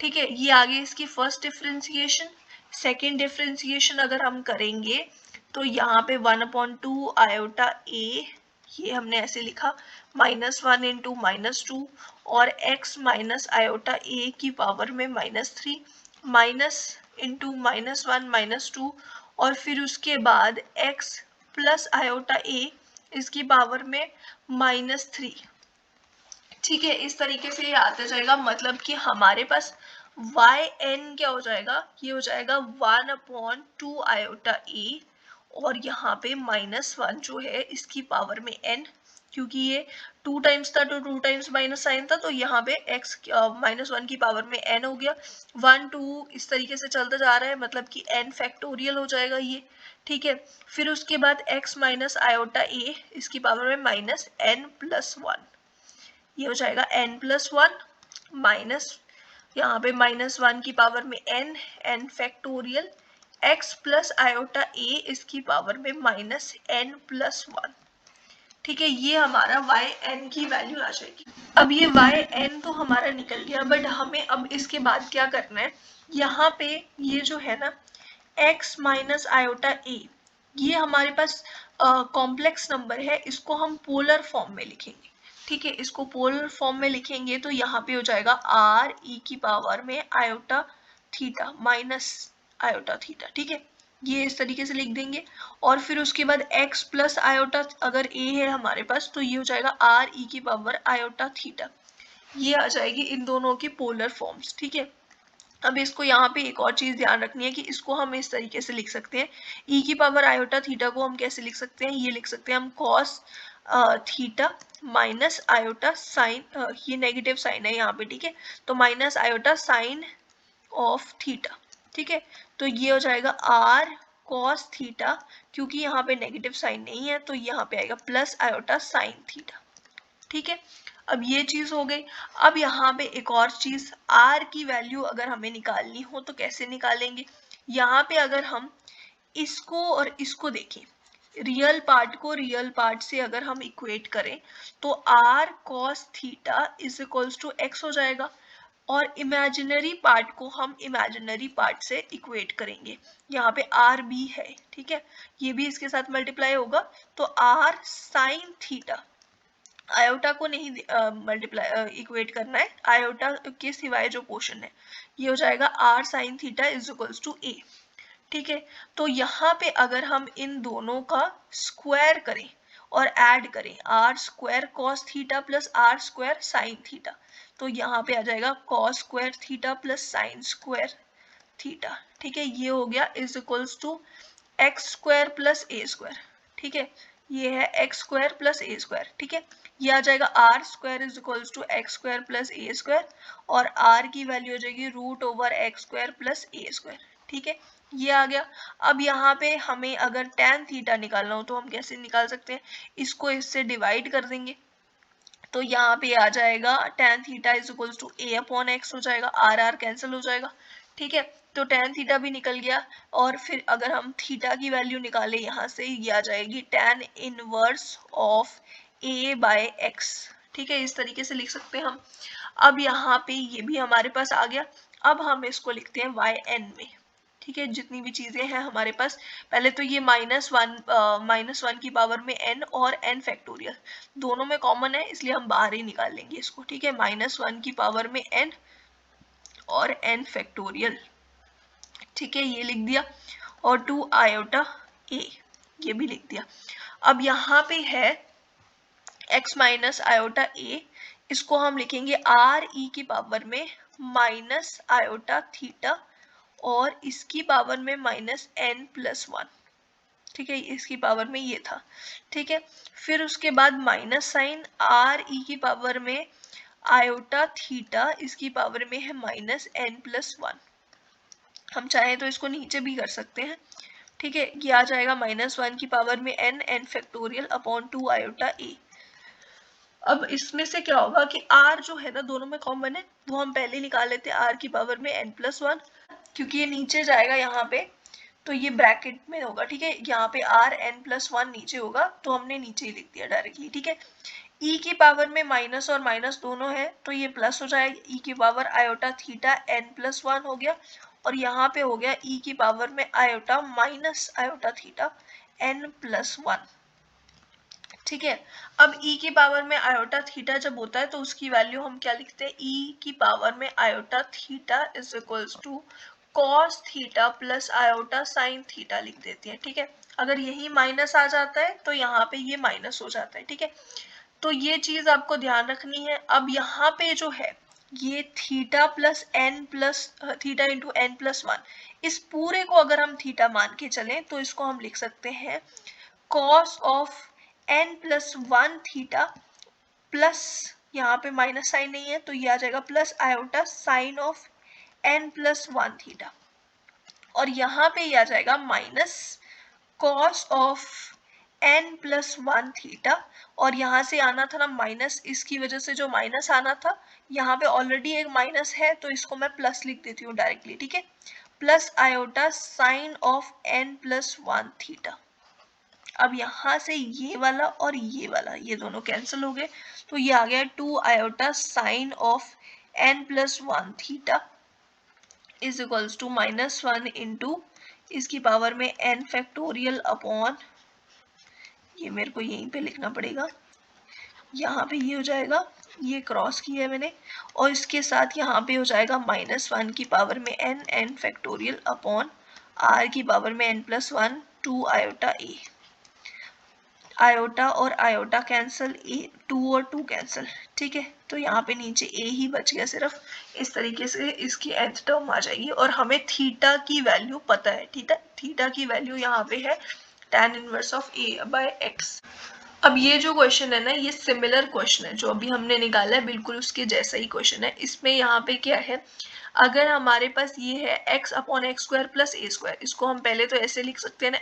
ठीक है, ये आगे इसकी फर्स्ट डिफ्रेंसिएशन। सेकेंड डिफ्रेंसिएशन अगर हम करेंगे तो यहाँ पे 1/2 आयोटा ए, ये हमने ऐसे लिखा, -1 इंटू -2 और x माइनस आयोटा ए की पावर में -3, माइनस इंटू -1 -2 और फिर उसके बाद x प्लस आयोटा ए, इसकी पावर में -3। ठीक है, इस तरीके से ये आता जाएगा, मतलब कि हमारे पास yn क्या हो जाएगा, ये हो जाएगा 1/2 आयोटा ए और यहाँ पे -1 जो है इसकी पावर में n, क्योंकि ये 2 टाइम्स था तो 2 टाइम्स माइनस साइन था, तो यहाँ पे x -1 की पावर में n हो गया। 1 2 इस तरीके से चलता जा रहा है, मतलब कि n फैक्टोरियल हो जाएगा ये। ठीक है, फिर उसके बाद x माइनस आयोटा ए, इसकी पावर में -n+1, ये हो जाएगा n+1 माइनस, यहाँ पे -1 की पावर में n factorial, x plus iota a, इसकी पावर में -n+1। ठीक है, ये हमारा वाई एन की वैल्यू आ जाएगी। अब ये वाई एन तो हमारा निकल गया, बट हमें अब इसके बाद क्या करना है, यहाँ पे ये जो है ना x माइनस आयोटा ए, ये हमारे पास कॉम्प्लेक्स नंबर है, इसको हम पोलर फॉर्म में लिखेंगे। ठीक है, इसको पोलर फॉर्म में लिखेंगे तो यहाँ पे हो जाएगा आर ई की पावर में iota theta minus iota theta. ठीक है, ये इस तरीके से लिख देंगे। और फिर उसके बाद x प्लस आयोटा, अगर a है हमारे पास तो ये हो जाएगा आर ई की पावर आयोटा थीटा। ये आ जाएगी इन दोनों की पोलर फॉर्म्स। ठीक है, अब इसको यहाँ पे एक और चीज ध्यान रखनी है कि इसको हम इस तरीके से लिख सकते हैं, e की पावर आयोटा थीटा को हम कैसे लिख सकते हैं, ये लिख सकते हैं हम cos theta minus iota sine, ये नेगेटिव साइन है यहाँ पे। ठीक है, तो minus iota sine of theta. ठीक है, तो ये हो जाएगा r cos थीटा, क्योंकि यहाँ पे नेगेटिव साइन नहीं है तो यहाँ पे आएगा प्लस आयोटा साइन थीटा। ठीक है, अब ये चीज हो गई। अब यहाँ पे एक और चीज, r की वैल्यू अगर हमें निकालनी हो तो कैसे निकालेंगे, यहाँ पे अगर हम इसको और इसको देखें, रियल पार्ट को रियल पार्ट से अगर हम इक्वेट करें तो r cos theta is equals to x हो जाएगा, और इमेजिनरी पार्ट को हम इमेजिनरी पार्ट से इक्वेट करेंगे, यहाँ पे आर बी है। ठीक है, ये भी इसके साथ मल्टीप्लाई होगा तो आर साइन थीटा, आयोटा को नहीं मल्टीप्लाई इक्वेट करना है, आयोटा के सिवाय जो पोर्शन है ये हो जाएगा R sine theta is equals to A. ठीक है, तो यहाँ पे अगर हम इन दोनों का स्क्वायर करें और ऐड करें, r square cos theta plus r square sine theta, तो यहाँ पे आ जाएगा cos square theta plus sine square theta. ठीक है, ये हो गया is equals to x square plus a square. ठीक है, ये है x square plus a square. ठीक है, ये आ जाएगा r square is equals to x square plus a square, और आर की वैल्यू हो जाएगी root over x square plus a square. ठीक है, ये आ गया। अब यहाँ पे हमें अगर tan थीटा निकालना हो तो हम कैसे निकाल सकते हैं, इसको इससे डिवाइड कर देंगे तो यहाँ पे आ जाएगा tan theta is equals to a upon x हो जाएगा, आर आर कैंसिल हो जाएगा। ठीक है, तो tan थीटा भी निकल गया, और फिर अगर हम थीटा की वैल्यू निकालें यहाँ से, ये आ जाएगी tan inverse of a by x. ठीक है, इस तरीके से लिख सकते हैं हम। अब यहाँ पे ये भी हमारे पास आ गया। अब हम इसको लिखते हैं वाई एन में। ठीक है, जितनी भी चीजें हैं हमारे पास, पहले तो ये माइनस वन की पावर में n और n फैक्टोरियल दोनों में कॉमन है, इसलिए हम बाहर ही निकाल लेंगे इसको। ठीक है, -1 की पावर में n और n फैक्टोरियल। ठीक है, ये लिख दिया, और 2 आयोटा a, ये भी लिख दिया। अब यहाँ पे है x माइनस आयोटा a, इसको हम लिखेंगे r e की पावर में माइनस आयोटा थीटा, और इसकी पावर में माइनस n प्लस 1। ठीक है, इसकी पावर में ये था। ठीक है, फिर उसके बाद माइनस साइन आर ई की पावर में आयोटा थीटा, इसकी पावर में है माइनस n प्लस 1। हम चाहे तो इसको नीचे भी कर सकते हैं। ठीक है, ये आ जाएगा -1 की पावर में n फैक्टोरियल अपॉन 2 आयोटा ए। अब इसमें से क्या होगा कि r जो है ना दोनों में कॉमन है, वो हम पहले निकाल लेते हैं r की पावर में n प्लस 1, क्योंकि ये नीचे जाएगा यहाँ पे तो ये ब्रैकेट में होगा। ठीक है, यहाँ पे r n प्लस 1 नीचे होगा तो हमने नीचे ही लिख दिया डायरेक्टली। ठीक है, e की पावर में माइनस और माइनस दोनों है तो ये प्लस हो जाएगा, e की power iota theta n plus 1 हो गया, और यहाँ पे हो गया e की पावर में iota minus iota theta n plus 1। ठीक है, अब e की पावर में आयोटा थीटा जब होता है तो उसकी वैल्यू हम क्या लिखते हैं, e की पावर में iota theta is equals to cos theta plus iota sine theta लिख देती है। ठीक है, अगर यही माइनस आ जाता है तो यहाँ पे ये माइनस हो जाता है। ठीक है, तो ये चीज आपको ध्यान रखनी है। अब यहाँ पे जो है ये theta plus n plus theta into n plus 1, इस पूरे को अगर हम थीटा मान के चलें तो इसको हम लिख सकते हैं cos of n plus 1 theta plus, यहाँ पे माइनस साइन नहीं है तो ये आ जाएगा plus iota sine of n plus 1 theta, और यहाँ पे ये आ जाएगा minus cos of n plus 1 theta, और यहाँ से आना था ना माइनस, इसकी वजह से जो माइनस आना था, यहाँ पे ऑलरेडी एक माइनस है तो इसको मैं प्लस लिख देती हूँ डायरेक्टली। ठीक है, plus iota sine of n plus 1 theta. अब यहाँ से ये वाला और ये वाला ये दोनों कैंसिल हो गए, तो ये आ गया 2 iota sine of n+1 theta is equals to -1 into इसकी पावर में n फैक्टोरियल अपॉन, ये मेरे को यहीं पे लिखना पड़ेगा, यहाँ पे ये हो जाएगा, ये क्रॉस किया है मैंने, और इसके साथ यहाँ पे हो जाएगा -1 की पावर में n फैक्टोरियल अपॉन r की पावर में n+1 2 आयोटा a। आयोटा और आयोटा कैंसिल, ए 2 और 2 कैंसिल, ठीक है, तो यहाँ पे नीचे a ही बच गया सिर्फ। इस तरीके से इसकी nth टर्म आ जाएगी और हमें थीटा की वैल्यू पता है, थीटा की वैल्यू यहाँ पे है tan इनवर्स ऑफ a/x। अब ये जो क्वेश्चन है ना, ये सिमिलर क्वेश्चन है जो अभी हमने निकाला है, बिल्कुल उसके जैसा ही क्वेश्चन है। इसमें यहाँ पे क्या है, अगर हमारे पास ये है x/x² प्लस a², इसको हम पहले तो ऐसे लिख सकते हैं ना,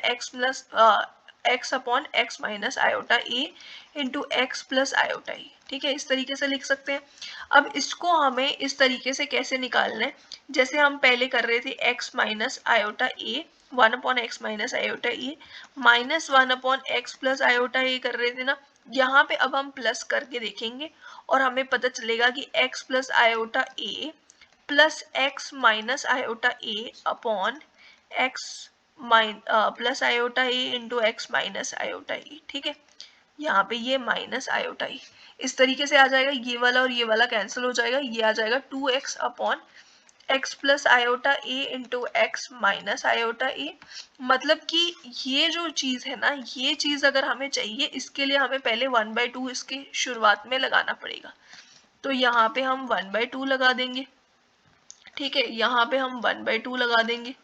x/x minus iota a into x plus iota e, ठीक है, इस तरीके से लिख सकते हैं। अब इसको हमें इस तरीके से कैसे निकालना है, जैसे हम पहले कर रहे थे x minus iota a 1/x minus iota e -1/x plus iota A कर रहे थे ना, यहाँ पे अब हम प्लस करके देखेंगे और हमें पता चलेगा कि x plus iota A plus x minus iota A upon x plus iota A into X minus iota ई, ठीक है, यहाँ पे ये माइनस आयोटा ई इस तरीके से आ जाएगा, ये वाला और ये वाला कैंसिल हो जाएगा, ये आ जाएगा 2x upon x plus iota A into X minus iota A. मतलब कि ये जो चीज़ है ना, ये चीज़ अगर हमें चाहिए, इसके लिए हमें पहले 1/2 इसके शुरुआत में लगाना पड़ेगा, तो यहाँ पे हम 1/2 लगा देंगे, ठीक है, यहाँ पे हम 1/2 लगा देंगे,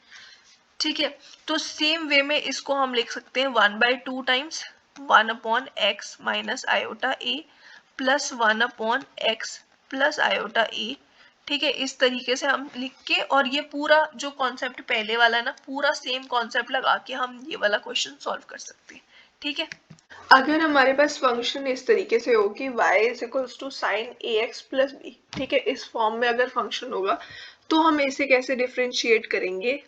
ठीक है। तो सेम वे में इसको हम लिख सकते हैं 1/2 टाइम्स 1/x माइनस आयोटा ए प्लस 1/x प्लस आयोटा ए, ठीक है, इस तरीके से हम लिख के, और ये पूरा जो कॉन्सेप्ट पहले वाला है ना, पूरा सेम कॉन्सेप्ट लगा के हम ये वाला क्वेश्चन सॉल्व कर सकते हैं, ठीक है। अगर हमारे पास फंक्शन इस तरीके से हो कि y is equals to sine ax plus b, ठीक है, इस फॉर्म में अगर फंक्शन होगा तो हम इसे कैसे डिफ्रेंशिएट करेंगे,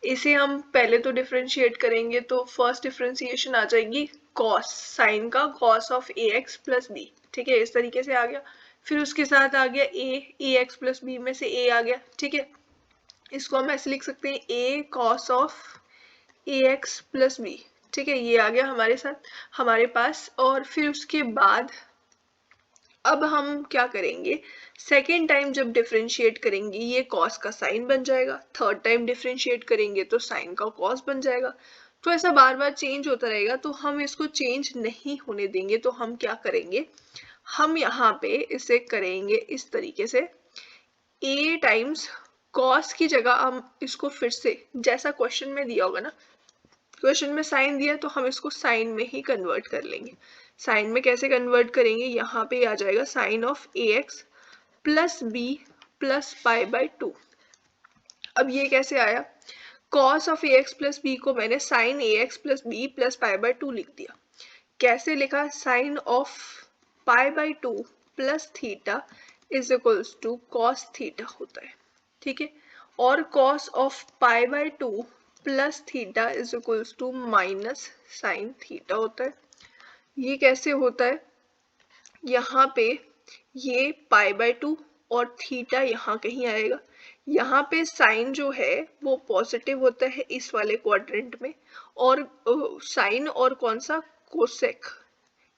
इसे हम पहले तो डिफ्रेंशिएट करेंगे, तो फर्स्ट डिफ्रेंशिएशन आ जाएगी कॉस, साइन का cos of ax plus b, ठीक है, इस तरीके से आ गया। फिर उसके साथ आ गया ax प्लस बी में से a आ गया, ठीक है, इसको हम ऐसे लिख सकते हैं a cos of ax plus b, ठीक है, ये आ गया हमारे साथ हमारे पास। और फिर उसके बाद अब हम क्या करेंगे, सेकेंड टाइम जब डिफरेंशिएट करेंगे ये कॉस का साइन बन जाएगा, थर्ड टाइम डिफरेंशिएट करेंगे तो साइन का कॉस बन जाएगा, तो ऐसा बार बार चेंज होता रहेगा, तो हम इसको चेंज नहीं होने देंगे। तो हम क्या करेंगे, हम यहाँ पे इसे करेंगे इस तरीके से, a टाइम्स कॉस की जगह हम इसको फिर से जैसा क्वेश्चन में दिया होगा ना, क्वेश्चन में साइन दिया तो हम इसको साइन में ही कन्वर्ट कर लेंगे। साइन में कैसे कन्वर्ट करेंगे, यहाँ पे आ जाएगा sine of ax plus B plus π/2। अब ये कैसे आया, cos of ax plus B को मैंने sine ax plus B plus π/2 लिख दिया। कैसे लिखा, sine of π/2 plus theta is equals to cos theta होता है, ठीक है, और cos of π/2 plus theta is equals to minus sine theta होता है। ये कैसे होता है, यहाँ पे ये π/2 और थीटा यहाँ कहीं आएगा, यहाँ पे साइन जो है वो पॉजिटिव होता है इस वाले क्वाड्रेंट में, और साइन और कौन सा कोसेक,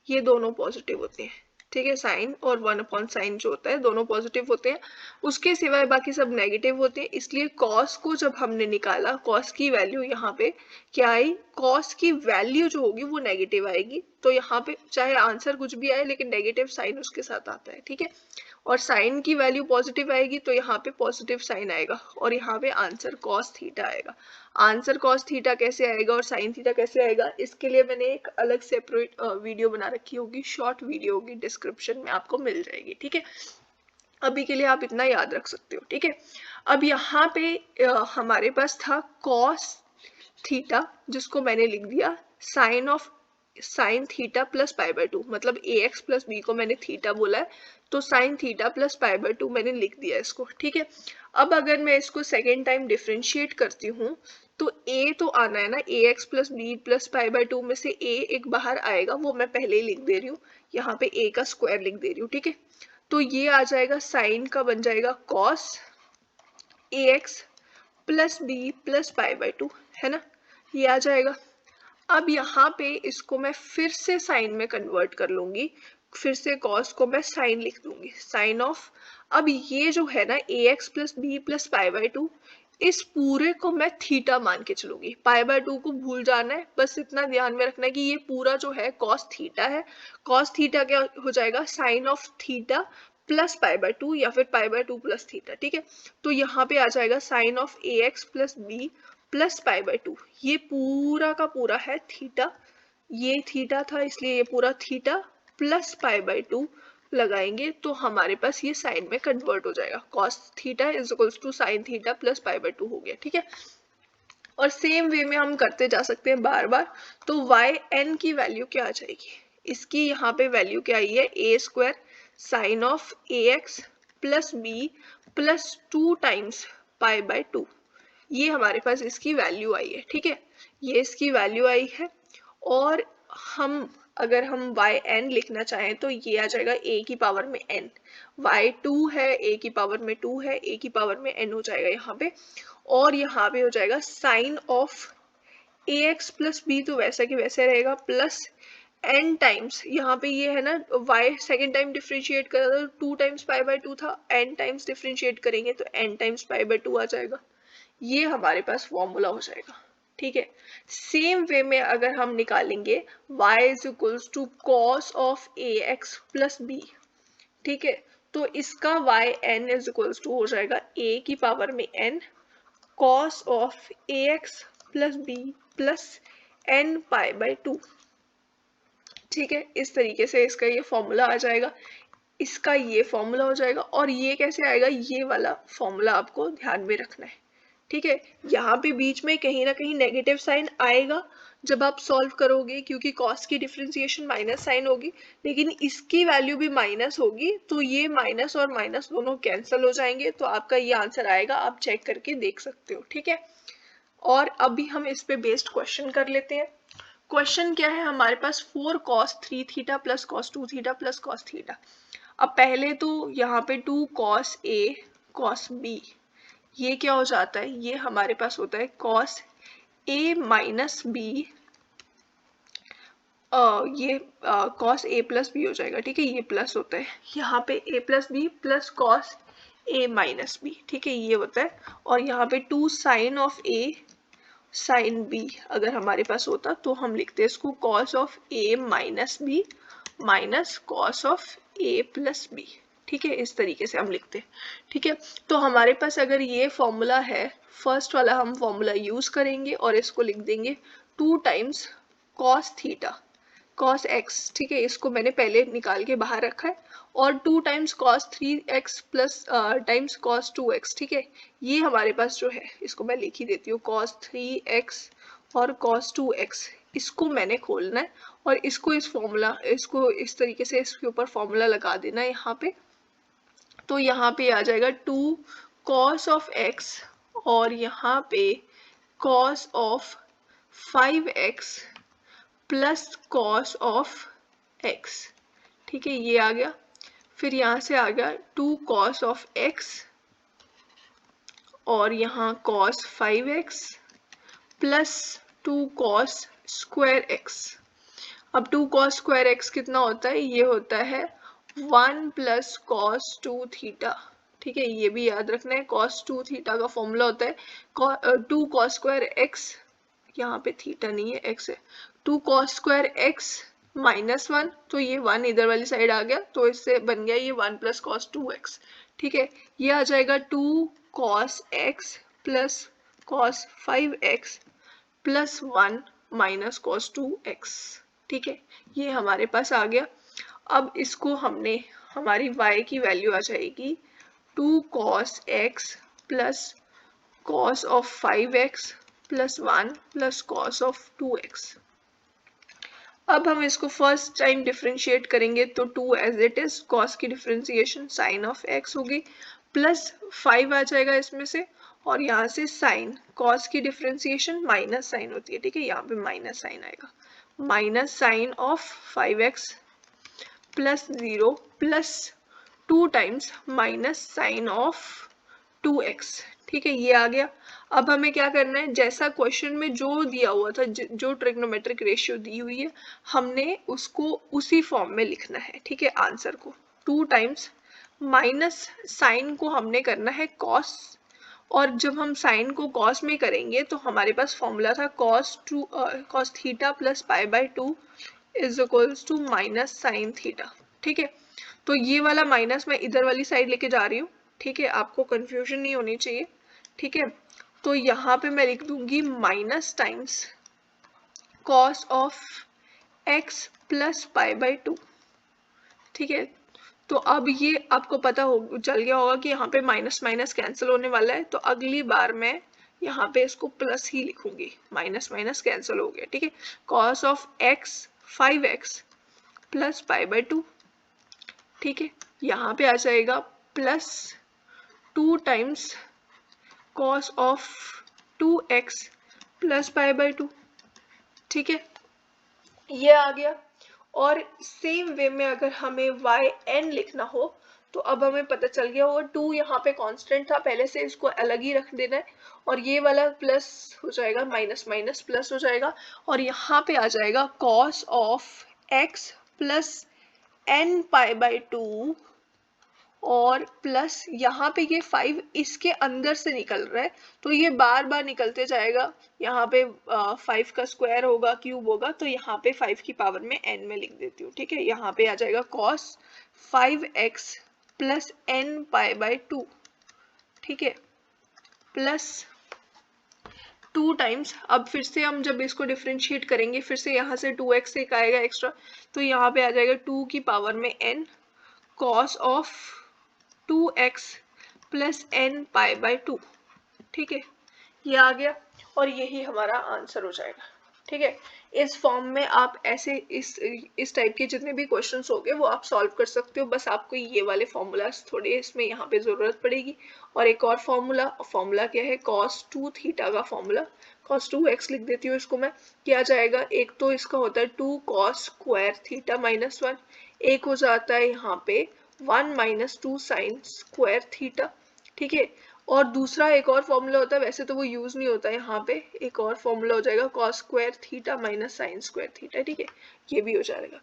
ये दोनों पॉजिटिव होते हैं, ठीक है, साइन और 1/sin जो होता है दोनों पॉजिटिव होते हैं, उसके सिवाय बाकी सब नेगेटिव होते हैं। इसलिए कॉस को जब हमने निकाला, कॉस की वैल्यू यहाँ पे क्या आई, कॉस की वैल्यू जो होगी वो नेगेटिव आएगी, तो यहाँ पे चाहे आंसर कुछ भी आए लेकिन नेगेटिव साइन उसके साथ आता है, ठीक है, और साइन की वैल्यू पॉजिटिव आएगी तो यहाँ पे पॉजिटिव साइन आएगा, और यहाँ पे आंसर कॉस थीटा आएगा। आंसर कॉस थीटा कैसे आएगा और साइन थीटा कैसे आएगा, इसके लिए मैंने एक अलग सेपरेट वीडियो बना रखी होगी, शॉर्ट वीडियो होगी, डिस्क्रिप्शन में आपको मिल जाएगी, ठीक है। अभी के लिए आप इतना याद रख सकते हो, ठीक है। अब यहाँ पे हमारे पास था कॉस थीटा, जिसको मैंने लिख दिया sine of sine theta plus π/2, मतलब ax प्लस बी को मैंने थीटा बोला है तो sign theta plus pi by 2 मैंने लिख दिया इसको, ठीक है। अब अगर मैं इसको सेकेंड टाइम डिफ्रेंशिएट करती हूँ तो ए तो आना है ना, A x plus B plus pi by 2 में से ए एक बाहर आएगा, वो मैं पहले ही लिख दे रही हूँ, यहाँ पे ए का स्क्वायर लिख दे रही हूँ, ठीक है। तो ये आ जाएगा साइन का बन जाएगा cos a x plus B plus pi by 2, है ना, ये आ जाएगा। अब यहाँ पे इसको मैं फिर से साइन में कन्वर्ट कर लूंगी, फिर से कॉस को मैं साइन लिख दूंगी, साइन ऑफ, अब ये जो है ना A x plus B plus pi by 2, इस पूरे को मैं थीटा मान के चलूंगी, पाई बाय 2 को भूल जाना है, बस इतना ध्यान में रखना है कि ये पूरा जो है कॉस थीटा है। कॉस थीटा क्या हो जाएगा, sine of theta plus pi by 2 या फिर पाई बाय 2 प्लस थीटा, ठीक है। तो यहाँ पे आ जाएगा sine of A x plus B plus pi by 2, ये पूरा का पूरा है थीटा, ये थीटा था इसलिए ये पूरा थीटा प्लस पाई बाय 2 लगाएंगे तो हमारे पास ये साइन में कन्वर्ट हो जाएगा, cos theta is equals to sine theta plus pi by 2 हो गया, ठीक है। और सेम वे में हम करते जा सकते हैं बार बार। तो वाई एन की वैल्यू क्या आ जाएगी, इसकी यहाँ पे वैल्यू क्या आई है, A square sine of A x plus B plus 2 times pi by 2, ये हमारे पास इसकी वैल्यू आई है, ठीक है, ये इसकी वैल्यू आई है। और हम अगर हम वाई एन लिखना चाहें तो ये आ जाएगा ए की पावर में एन, वाई 2 है ए की पावर में 2 है, ए की पावर में एन हो जाएगा यहाँ पे, और यहाँ पे हो जाएगा sine of A x plus b, तो वैसा कि वैसे रहेगा, प्लस एन टाइम्स, यहाँ पे ये है ना y सेकेंड टाइम डिफ्रेंशिएट करा था तो 2 टाइम्स पाई बाय 2 था, n टाइम्स डिफ्रेंशिएट करेंगे तो n टाइम्स पाई बाय 2 आ जाएगा, ये हमारे पास फॉर्मूला हो जाएगा, ठीक है। सेम वे में अगर हम निकालेंगे y is equals to cos of A x plus b, ठीक है, तो इसका y n is equals to हो जाएगा a की पावर में n cos of A x plus B plus n pi by 2, ठीक है। इस तरीके से इसका ये फॉर्मूला आ जाएगा, इसका ये फॉर्मूला हो जाएगा, और ये कैसे आएगा, ये वाला फॉर्मूला आपको ध्यान में रखना है, ठीक है। यहाँ पे बीच में कहीं ना कहीं नेगेटिव साइन आएगा जब आप सॉल्व करोगे, क्योंकि कॉस की डिफरेंशिएशन माइनस साइन होगी, लेकिन इसकी वैल्यू भी माइनस होगी, तो ये माइनस और माइनस दोनों कैंसिल हो जाएंगे, तो आपका ये आंसर आएगा, आप चेक करके देख सकते हो, ठीक है। और अभी हम इस पे बेस्ड क्वेश्चन कर लेते हैं। क्वेश्चन क्या है हमारे पास, 4 cos 3 theta plus cos 2 theta plus cos theta. अब पहले तो यहाँ पे 2 cos a cos b, ये क्या हो जाता है, ये हमारे पास होता है cos a माइनस b, ये cos a प्लस b हो जाएगा, ठीक है, ये प्लस होता है, यहाँ पे a plus b plus cos a minus b, ठीक है, ये होता है। और यहाँ पे 2 sine of a sine b अगर हमारे पास होता तो हम लिखते हैं इसको cos of a minus b minus cos of a plus b, ठीक है, इस तरीके से हम लिखते हैं, ठीक है। तो हमारे पास अगर ये फॉर्मूला है, फर्स्ट वाला हम फॉर्मूला यूज करेंगे और इसको लिख देंगे 2 times cos theta cos x, ठीक है, इसको मैंने पहले निकाल के बाहर रखा है, और 2 times cos 3x plus times cos 2x, ठीक है, ये हमारे पास जो है इसको मैं लिख ही देती हूँ, कॉस 3x और कॉस 2x, इसको मैंने खोलना है और इसको इस फॉर्मूला, इसको इस तरीके से इसके ऊपर फॉर्मूला लगा देना है यहाँ पे। तो यहाँ पे आ जाएगा 2 कॉस ऑफ x और यहाँ पे cos of 5x plus cos of x, ठीक है, ये आ गया। फिर यहाँ से आ गया 2 कॉस ऑफ x और यहाँ cos 5x plus 2 cos square x। अब 2 कॉस स्क्वायर x कितना होता है, ये होता है 1 प्लस कॉस 2 थीटा, ठीक है, ये भी याद रखना है, कॉस 2 थीटा का फॉर्मूला होता है 2 कॉस स्क्वायर x, यहाँ पे थीटा नहीं है x है, 2 कॉस स्क्वायर x माइनस 1, तो ये 1 इधर वाली साइड आ गया, तो इससे बन गया ये 1 प्लस कॉस 2x, ठीक है। ये आ जाएगा 2 cos x plus cos 5x plus 1 minus cos 2x, ठीक है, ये हमारे पास आ गया। अब इसको हमने, हमारी y की वैल्यू आ जाएगी 2 cos x plus cos of 5x plus 1 plus cos of 2x। अब हम इसको फर्स्ट टाइम डिफ्रेंशिएट करेंगे तो 2 एज इट इज, कॉस की डिफ्रेंशिएशन साइन ऑफ एक्स होगी, प्लस 5 आ जाएगा इसमें से, और यहाँ से साइन, कॉस की डिफ्रेंशिएशन माइनस साइन होती है, ठीक है, यहाँ पे माइनस साइन आएगा, minus sine of 5x plus 0 plus 2 times minus sine of 2x, ठीक है, ये आ गया। अब हमें क्या करना है, जैसा क्वेश्चन में जो दिया हुआ था, जो ट्रिग्नोमेट्रिक रेशियो दी हुई है, हमने उसको उसी फॉर्म में लिखना है, ठीक है, आंसर को 2 टाइम्स माइनस साइन को हमने करना है कॉस, और जब हम साइन को कॉस में करेंगे तो हमारे पास फॉर्मूला था cos theta plus pi by 2 is equals to minus sine theta, ठीक है। तो ये वाला माइनस मैं इधर वाली साइड लेके जा रही हूँ, ठीक है, आपको कंफ्यूजन नहीं होनी चाहिए, ठीक है। तो यहाँ पे मैं लिख दूंगी minus times cos of x plus pi by 2, ठीक है। तो अब ये आपको पता हो चल गया होगा कि यहाँ पे माइनस माइनस कैंसिल होने वाला है, तो अगली बार मैं यहाँ पे इसको प्लस ही लिखूंगी, माइनस माइनस कैंसिल हो गया, ठीक है। Cos of x 5x plus pi by 2, ठीक है, यहाँ पे आ जाएगा plus 2 times cos of 2x plus pi by 2, ठीक है, ये आ गया। और सेम वे में अगर हमें वाई एन लिखना हो तो अब हमें पता चल गया होगा 2 यहाँ पे कांस्टेंट था पहले से, इसको अलग ही रख देना है, और ये वाला प्लस हो जाएगा, माइनस माइनस प्लस हो जाएगा, और यहाँ पे आ जाएगा cos of x plus N pi by 2, और प्लस यहाँ पे ये 5 इसके अंदर से निकल रहा है, तो ये बार बार निकलते जाएगा, यहाँ पे 5 का स्क्वायर होगा, क्यूब होगा, तो यहाँ पे 5 की पावर में n में लिख देती हूँ, ठीक है। यहाँ पे आ जाएगा cos 5x plus N pi by 2, ठीक है, प्लस 2 टाइम्स, अब फिर से हम जब इसको डिफ्रेंशिएट करेंगे, फिर से यहाँ से 2x एक आएगा एक्स्ट्रा, तो यहाँ पे आ जाएगा 2 की पावर में n cos of 2x plus N pi by 2, ठीक है, ये आ गया, और यही हमारा आंसर हो जाएगा, ठीक है। इस फॉर्म में आप ऐसे इस टाइप के जितने भी क्वेश्चंस हो गए वो आप सॉल्व कर सकते हो, बस आपको ये वाले फॉर्मूलाज थोड़े इसमें यहाँ पे ज़रूरत पड़ेगी। और एक और फॉर्मूला क्या है, cos 2 थीटा का फॉर्मूला, cos 2x लिख देती हूँ इसको मैं, क्या जाएगा, एक तो इसका होता है 2 cos स्क्वायर थीटा माइनस 1, एक हो जाता है यहाँ पे 1 माइनस 2 साइन स्क्वायर थीटा, ठीक है। और दूसरा एक और फॉर्मूला होता है, वैसे तो वो यूज नहीं होता है, यहाँ पे एक और फॉर्मूला हो जाएगा cos square theta minus sign square theta, ठीक है, ये भी हो जाएगा।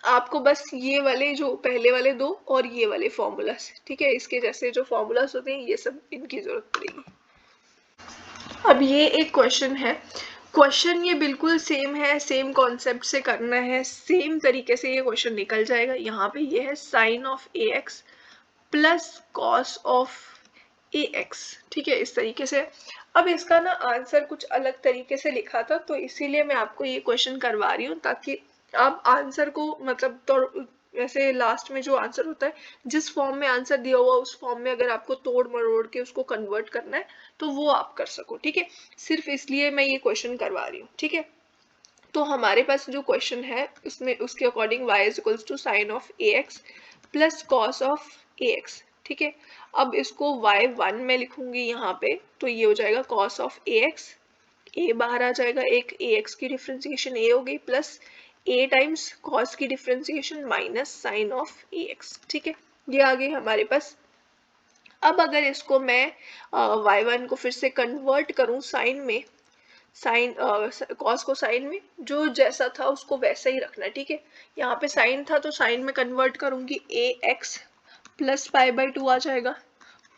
आपको बस ये वाले जो पहले वाले दो और ये वाले फॉर्मूलास, ठीक है, इसके जैसे जो फॉर्मूलास होते हैं ये सब इनकी जरूरत पड़ेगी। अब ये एक क्वेश्चन है, क्वेश्चन ये बिल्कुल सेम है, सेम कॉन्सेप्ट से करना है, सेम तरीके से ये क्वेश्चन निकल जाएगा। यहाँ पे ये है sine of A x plus cos of A x, ठीक है, इस तरीके से। अब इसका ना आंसर कुछ अलग तरीके से लिखा था, तो इसीलिए मैं आपको ये क्वेश्चन करवा रही हूँ, ताकि आप आंसर को मतलब तो वैसे लास्ट में जो आंसर होता है, जिस फॉर्म में आंसर दिया हुआ उस फॉर्म में अगर आपको तोड़ मरोड़ के उसको कन्वर्ट करना है तो वो आप कर सको, ठीक है, सिर्फ इसलिए मैं ये क्वेश्चन करवा रही हूँ, ठीक है। तो हमारे पास जो क्वेश्चन है उसमें उसके according y is equals to sine of A x plus cos of A x, ठीक है। अब इसको y1 में लिखूंगी यहाँ पे, तो ये हो जाएगा कॉस ऑफ ए एक्स, ए बाहर आ जाएगा, एक ए एक्स की डिफ्रेंसिएशन ए हो गई, प्लस ए टाइम्स कॉस की differentiation minus sine of A x, ठीक है, ये आ गई हमारे पास। अब अगर इसको मैं y1 को फिर से कन्वर्ट करूँ साइन में, साइन कॉस को साइन में, जो जैसा था उसको वैसा ही रखना है, ठीक है। यहाँ पे साइन था तो साइन में कन्वर्ट करूंगी, ए एक्स प्लस पाई बाय 2 आ जाएगा,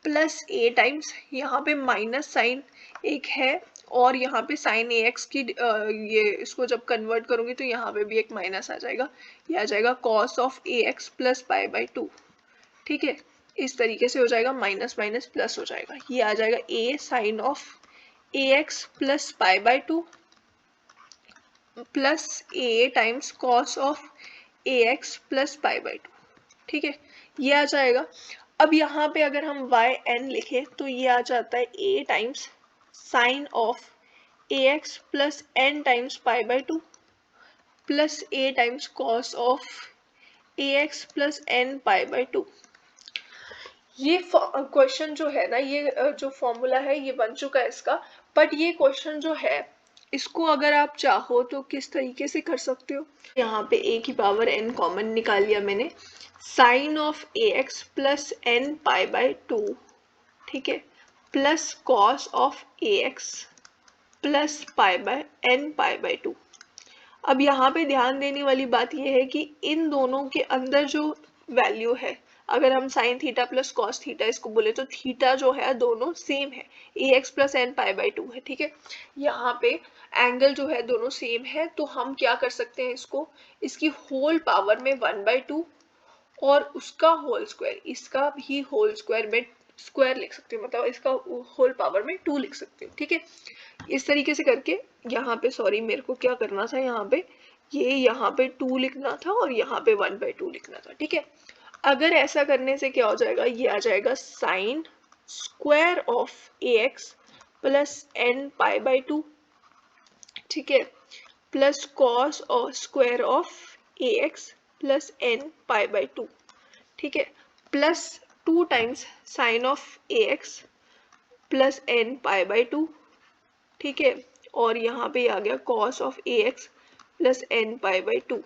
प्लस ए टाइम्स यहाँ पे माइनस साइन एक है, और यहाँ पे साइन ए एक्स की ये इसको जब कन्वर्ट करूंगी तो यहाँ पे भी एक माइनस आ जाएगा, ये आ जाएगा cos of A x plus pi by 2, ठीक है, इस तरीके से हो जाएगा, माइनस माइनस प्लस हो जाएगा, ये आ जाएगा A sine of A x plus pi by 2 plus A times cos of A x plus pi by 2, ठीक है, ये आ जाएगा। अब यहाँ पे अगर हम वाई एन लिखें तो ये आ जाता है A times sine of A x plus N times pi by 2, plus A times cos of A x plus N pi by two. ये क्वेश्चन जो है ना, ये जो फॉर्मूला है ये बन चुका है इसका। बट ये क्वेश्चन जो है इसको अगर आप चाहो तो किस तरीके से कर सकते हो, यहाँ पे ए की पावर एन कॉमन निकाल लिया मैंने, sine of A x plus N pi by two, ठीक है, plus cos of A x plus pi by n pi by two. अब यहाँ पे ध्यान देने वाली बात यह है कि इन दोनों के अंदर जो वैल्यू है, अगर हम sine theta plus cos theta इसको बोले तो थीटा जो है दोनों सेम है, A x plus N pi by two है, ठीक है। यहाँ पे एंगल जो है दोनों सेम है, तो हम क्या कर सकते हैं, इसको इसकी होल पावर में 1/2 और उसका होल स्क्वायर, इसका भी होल स्क्वायर में स्क्वायर लिख सकते हो, मतलब इसका होल पावर में 2 लिख सकते हो, ठीक है। इस तरीके से करके यहाँ पे, सॉरी मेरे को क्या करना था, यहाँ पे 2 लिखना था और यहाँ पे 1/2 लिखना था, ठीक है। अगर ऐसा करने से क्या हो जाएगा, ये आ जाएगा sine square of A x plus N pi by two, ठीक है, प्लस कॉस और square of A x plus N pi by two, ठीक है, plus 2 times sine of A x plus N pi by two, ठीक है, और यहाँ पे आ गया cos of A x plus N pi by two,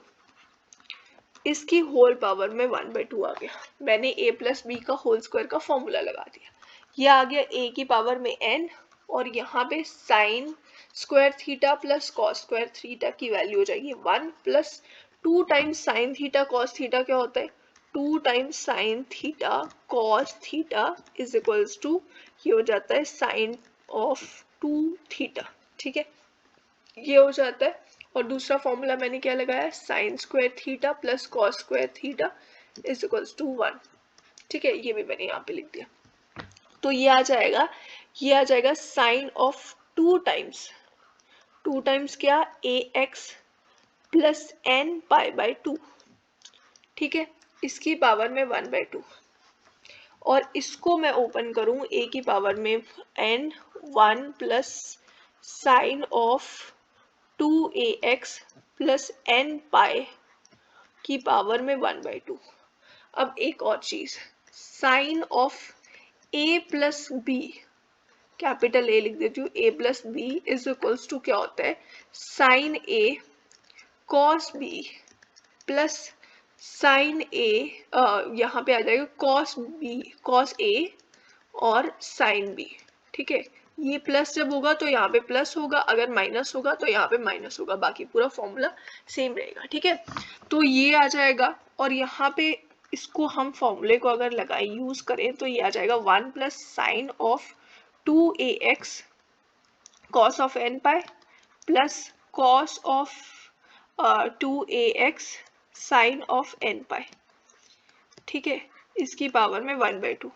इसकी होल पावर में 1/2 आ गया। मैंने a प्लस बी का होल स्क्वायर का फॉर्मूला लगा दिया, ये आ गया a की पावर में n, और यहाँ पे sine square theta plus cos square theta की वैल्यू हो जाएगी 1 plus 2 times sine theta cos theta क्या होता है, 2 times sine theta cos theta is equals to, ये हो जाता है साइन ऑफ 2 थीटा, ठीक है, ये हो जाता है। और दूसरा फॉर्मूला मैंने क्या लगाया, sine square theta plus cos square theta is equals to 1, ठीक है, ये भी मैंने यहाँ पे लिख दिया। तो ये आ जाएगा साइन ऑफ 2 टाइम्स क्या, A x plus N pi by two, ठीक है, इसकी पावर में 1/2, और इसको मैं ओपन करूं a की पावर में n 1 plus sine of 2ax plus N pi की पावर में 1/2। अब एक और चीज, sine of a plus B, capital A लिख देती हूँ, a plus B is equals to क्या होता है, sine a cos B plus sine A, यहाँ पे आ जाएगा कॉस ए और साइन बी, ठीक है। ये प्लस जब होगा तो यहाँ पे प्लस होगा, अगर माइनस होगा तो यहाँ पे माइनस होगा, बाकी पूरा फॉर्मूला सेम रहेगा, ठीक है। तो ये आ जाएगा, और यहाँ पे इसको हम फॉर्मूले को अगर लगाए यूज करें तो ये आ जाएगा 1 plus sine of 2ax cos of N pi plus cos of 2ax sine of N pi, ठीक है, इसकी पावर में 1/2।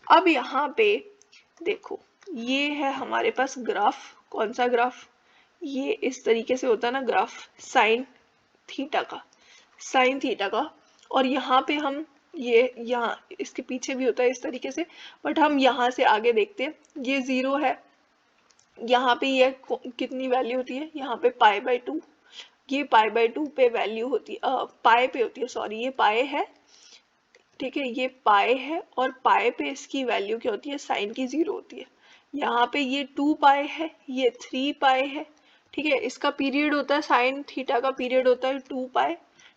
अब यहाँ पे देखो, ये है हमारे पास ग्राफ, कौन सा ग्राफ, ये इस तरीके से होता है ना ग्राफ, साइन थीटा का, और यहाँ पे हम ये यहाँ इसके पीछे भी होता है इस तरीके से, बट हम यहाँ से आगे देखते हैं, ये 0 है, यहाँ पे ये कितनी वैल्यू होती है, यहाँ पे पाई बाई टू, ये पाई बाई टू पे वैल्यू होती है, पाई पे होती है, सॉरी ये पाई है, ठीक है, ये पाई है, और पाई पे इसकी वैल्यू क्या होती है, साइन की 0 होती है। यहाँ पे ये 2 पाई है, ये 3 पाई है, ठीक है, इसका पीरियड होता है, साइन थीटा का पीरियड होता है 2 पाई,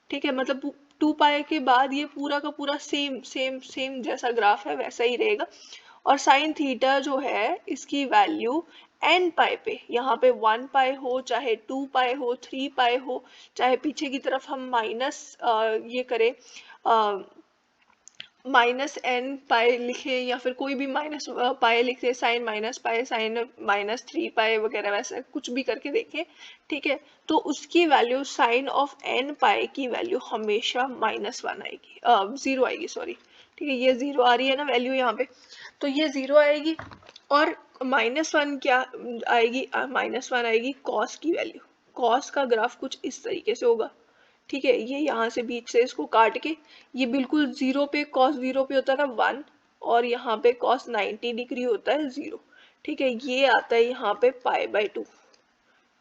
ठीक है, मतलब 2 पाई के बाद ये पूरा का पूरा सेम जैसा ग्राफ है वैसा ही रहेगा। और साइन थीटा जो है इसकी वैल्यू एन पाई पे, यहाँ पे 1 पाई हो, चाहे 2 पाई हो, 3 पाई हो, चाहे पीछे की तरफ हम माइनस ये करें, माइनस एन पाई लिखे, या फिर कोई भी माइनस पाई लिखे, sine minus pi, sine minus 3 pi वगैरह, वैसा कुछ भी करके देखें, ठीक है, तो उसकी value sign of N pi की वैल्यू हमेशा -1 आएगी, 0 आएगी, सॉरी, ठीक है, ये 0 आ रही है ना वैल्यू यहाँ पे, तो ये 0 आएगी, और -1 क्या आएगी, -1 आएगी कॉस की वैल्यू, कॉस का ग्राफ कुछ इस तरीके से होगा, ठीक है, ये यहाँ से बीच से इसको काट के, ये बिल्कुल 0 पे, कॉस 0 पे होता है ना 1, और यहाँ पे कॉस 90 डिग्री होता है 0, ठीक है, ये आता है यहाँ पे पाई बाई टू,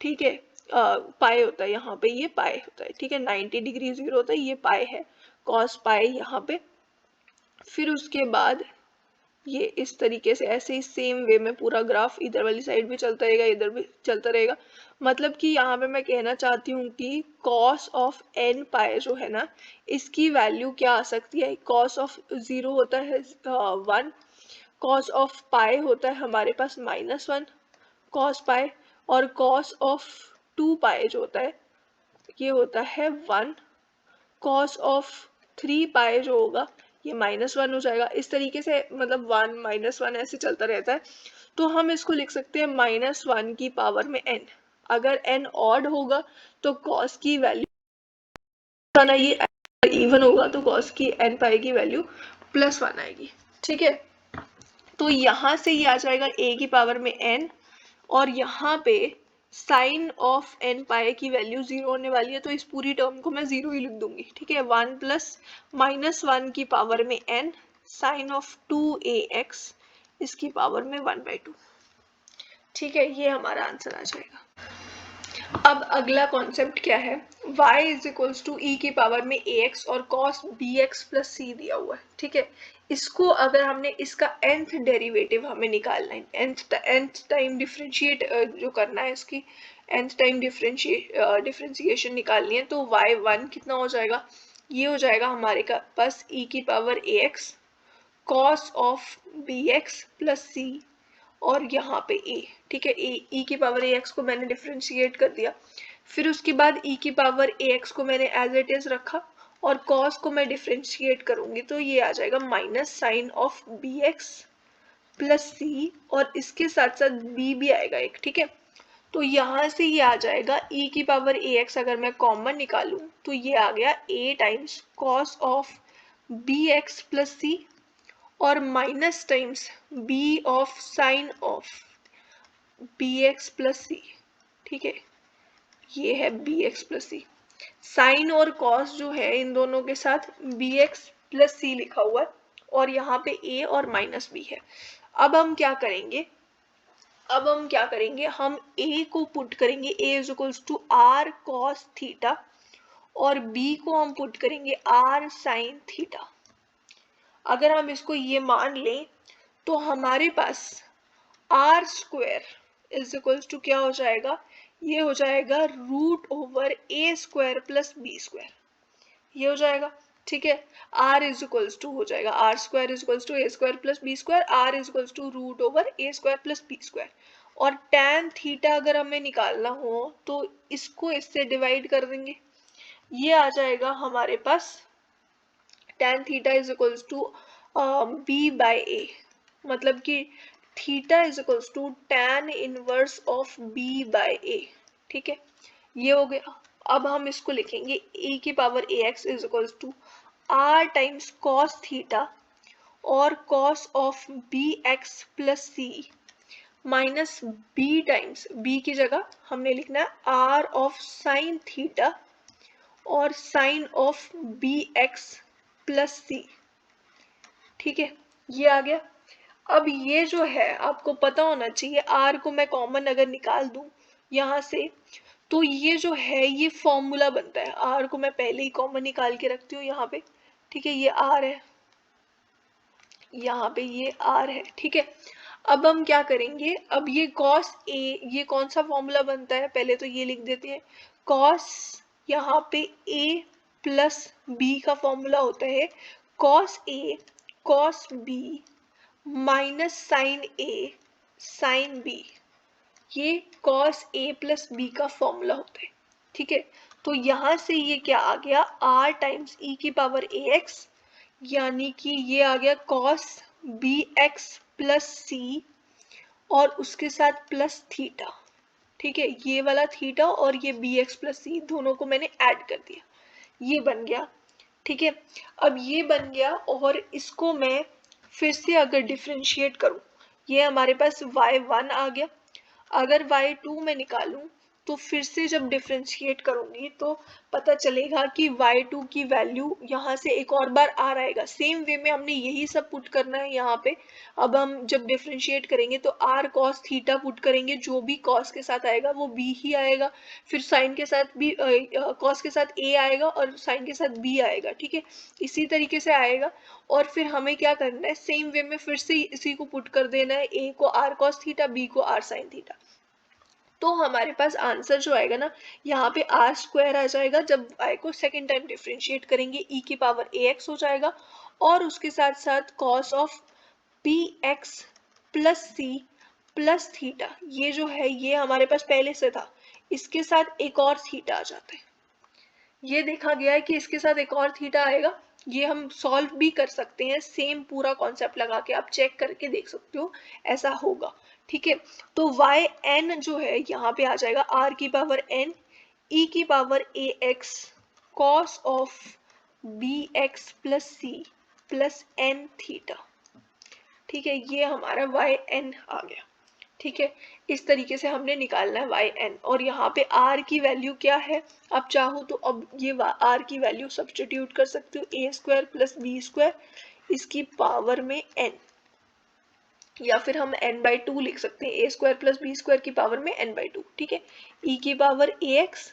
ठीक है, पाई होता है, यहाँ पे ये पाई होता है, ठीक है, 90 डिग्री 0 होता है, ये पाई है, कॉस पाई यहाँ पे। फिर उसके बाद ये इस तरीके से ऐसे ही सेम वे में पूरा ग्राफ इधर वाली साइड भी चलता रहेगा, इधर भी चलता रहेगा। मतलब कि यहाँ पे मैं कहना चाहती हूँ कि cos ऑफ n पाई जो है ना, इसकी वैल्यू क्या आ सकती है, cos ऑफ 0 होता है 1, cos ऑफ पाई होता है हमारे पास -1 cos पाई, और cos ऑफ 2 पाई जो होता है ये होता है 1, cos ऑफ 3 पाई जो होगा ये -1 हो जाएगा। इस तरीके से मतलब 1 -1 ऐसे चलता रहता है। तो हम इसको लिख सकते हैं -1 की पावर में n। अगर n ऑड होगा तो cos की वैल्यू ना, ये इवन होगा तो cos की n पाई की वैल्यू +1 आएगी, ठीक है। तो यहाँ से ये आ जाएगा a की पावर में n, और यहाँ पे साइन ऑफ n पाई की वैल्यू 0 होने वाली है, तो इस पूरी टर्म को मैं 0 ही लिख दूंगी, ठीक है। 1 प्लस -1 की पावर में n साइन ऑफ 2ax इसकी पावर में 1/2, ठीक है। ये हमारा आंसर आ जाएगा। अब अगला कॉन्सेप्ट क्या है, y इज इक्वल्स टू ई की पावर में ax और cos bx प्लस c दिया हुआ है, ठीक है। इसको अगर हमने इसका nth डेरिवेटिव हमें निकालना है, nth टाइम डिफरेंशिएट जो करना है, इसकी nth टाइम डिफरेंशिएशन निकालनी है, तो y1 कितना हो जाएगा, ये हो जाएगा हमारे पास e की power ax cos of bx plus c, और यहाँ पे a, ठीक है। e की पावर ax को मैंने डिफरेंशिएट कर दिया, फिर उसके बाद e की पावर ax को मैंने एज इट इज रखा, और cos को मैं डिफरेंशिएट करूंगी तो ये आ जाएगा minus sine of bx plus c, और इसके साथ साथ b भी आएगा एक, ठीक है। तो यहाँ से ये आ जाएगा e की पावर ax, अगर मैं कॉमन निकालूं तो ये आ गया a times cos of bx plus c, और minus times b of sine of bx plus C, ठीक है। ये है bx प्लस सी, साइन और कॉस जो है इन दोनों के साथ bx प्लस सी लिखा हुआ है, और यहाँ पे a और माइनस b है। अब हम क्या करेंगे, हम a को पुट करेंगे, a is equals to r cos theta, और b को हम पुट करेंगे r sin थीटा। अगर हम इसको ये मान लें तो हमारे पास R square is equals to क्या हो जाएगा, ये हो जाएगा √a² प्लस b स्क्वायर, ये हो जाएगा, ठीक है। r इज इक्वल्स टू हो जाएगा r² is equals to a² plus b square, r is equals to √a² plus b square. और tan थीटा अगर हमें निकालना हो तो इसको इससे डिवाइड कर देंगे, ये आ जाएगा हमारे पास tan theta is equals to b/a, मतलब कि theta is equals to tan inverse of b/a, ठीक है। ये हो गया। अब हम इसको लिखेंगे e की power ax is equals to r times cos theta और cos of bx plus c minus b times, b की जगह हमने लिखना है r ऑफ साइन थीटा और sine of bx plus c, ठीक है। ये आ गया। अब ये जो है आपको पता होना चाहिए, r को मैं कॉमन अगर निकाल दूं यहाँ से तो ये जो है ये फॉर्मूला बनता है। r को मैं पहले ही कॉमन निकाल के रखती हूँ यहाँ पे, ठीक है। ये r है, यहाँ पे ये r है, ठीक है। अब हम क्या करेंगे, अब ये cos a, ये कौन सा फॉर्मूला बनता है, पहले तो ये लिख देते हैं। cos यहाँ पे a प्लस b का फॉर्मूला होता है cos a cos b minus sine a sine b, ये cos a प्लस b का फॉर्मूला होता है, ठीक है। तो यहाँ से ये क्या आ गया, r टाइम्स e की पावर ax, यानी कि ये आ गया cos bx प्लस c और उसके साथ प्लस थीटा, ठीक है। ये वाला थीटा और ये bx प्लस c दोनों को मैंने ऐड कर दिया, ये बन गया, ठीक है। अब ये बन गया, और इसको मैं फिर से अगर डिफरेंशिएट करूं, ये हमारे पास y1 आ गया। अगर y2 में निकालूं तो फिर से जब डिफ्रेंशिएट करूंगी तो पता चलेगा कि y2 की वैल्यू यहाँ से एक और बार r आएगा। सेम वे में हमने यही सब पुट करना है यहाँ पे। अब हम जब डिफ्रेंशिएट करेंगे तो r cos थीटा पुट करेंगे, जो भी cos के साथ आएगा वो b ही आएगा, फिर sin के साथ भी cos के साथ a आएगा और sin के साथ b आएगा, ठीक है, इसी तरीके से आएगा। और फिर हमें क्या करना है, सेम वे में फिर से इसी को पुट कर देना है, a को r cos थीटा, b को r sin थीटा। तो हमारे पास आंसर जो आएगा ना, यहाँ पे आर स्क्वायर आ जाएगा, जब y को सेकेंड टाइम डिफ्रेंशिएट करेंगे e की पावर ax हो जाएगा, और उसके साथ साथ cos of px plus c plus theta, ये जो है ये हमारे पास पहले से था, इसके साथ एक और थीटा आ जाता है। ये देखा गया है कि इसके साथ एक और थीटा आएगा, ये हम सॉल्व भी कर सकते हैं, सेम पूरा कॉन्सेप्ट लगा के आप चेक करके देख सकते हो, ऐसा होगा, ठीक है। तो वाई एन जो है यहाँ पे आ जाएगा आर की पावर एन ई की power a x cos of B x plus c plus n theta, ठीक है, ये हमारा वाई एन आ गया, ठीक है। इस तरीके से हमने निकालना है वाई एन, और यहाँ पे आर की वैल्यू क्या है, आप चाहो तो अब ये आर की वैल्यू सब्स्टिट्यूट कर सकते हो, ए स्क्वायर प्लस बी स्क्वायर इसकी पावर में एन, या फिर हम n बाई 2 लिख सकते हैं, ए स्क्वायर प्लस बी स्क्वायर की पावर में n बाई 2, ठीक है, e की पावर ए एक्स,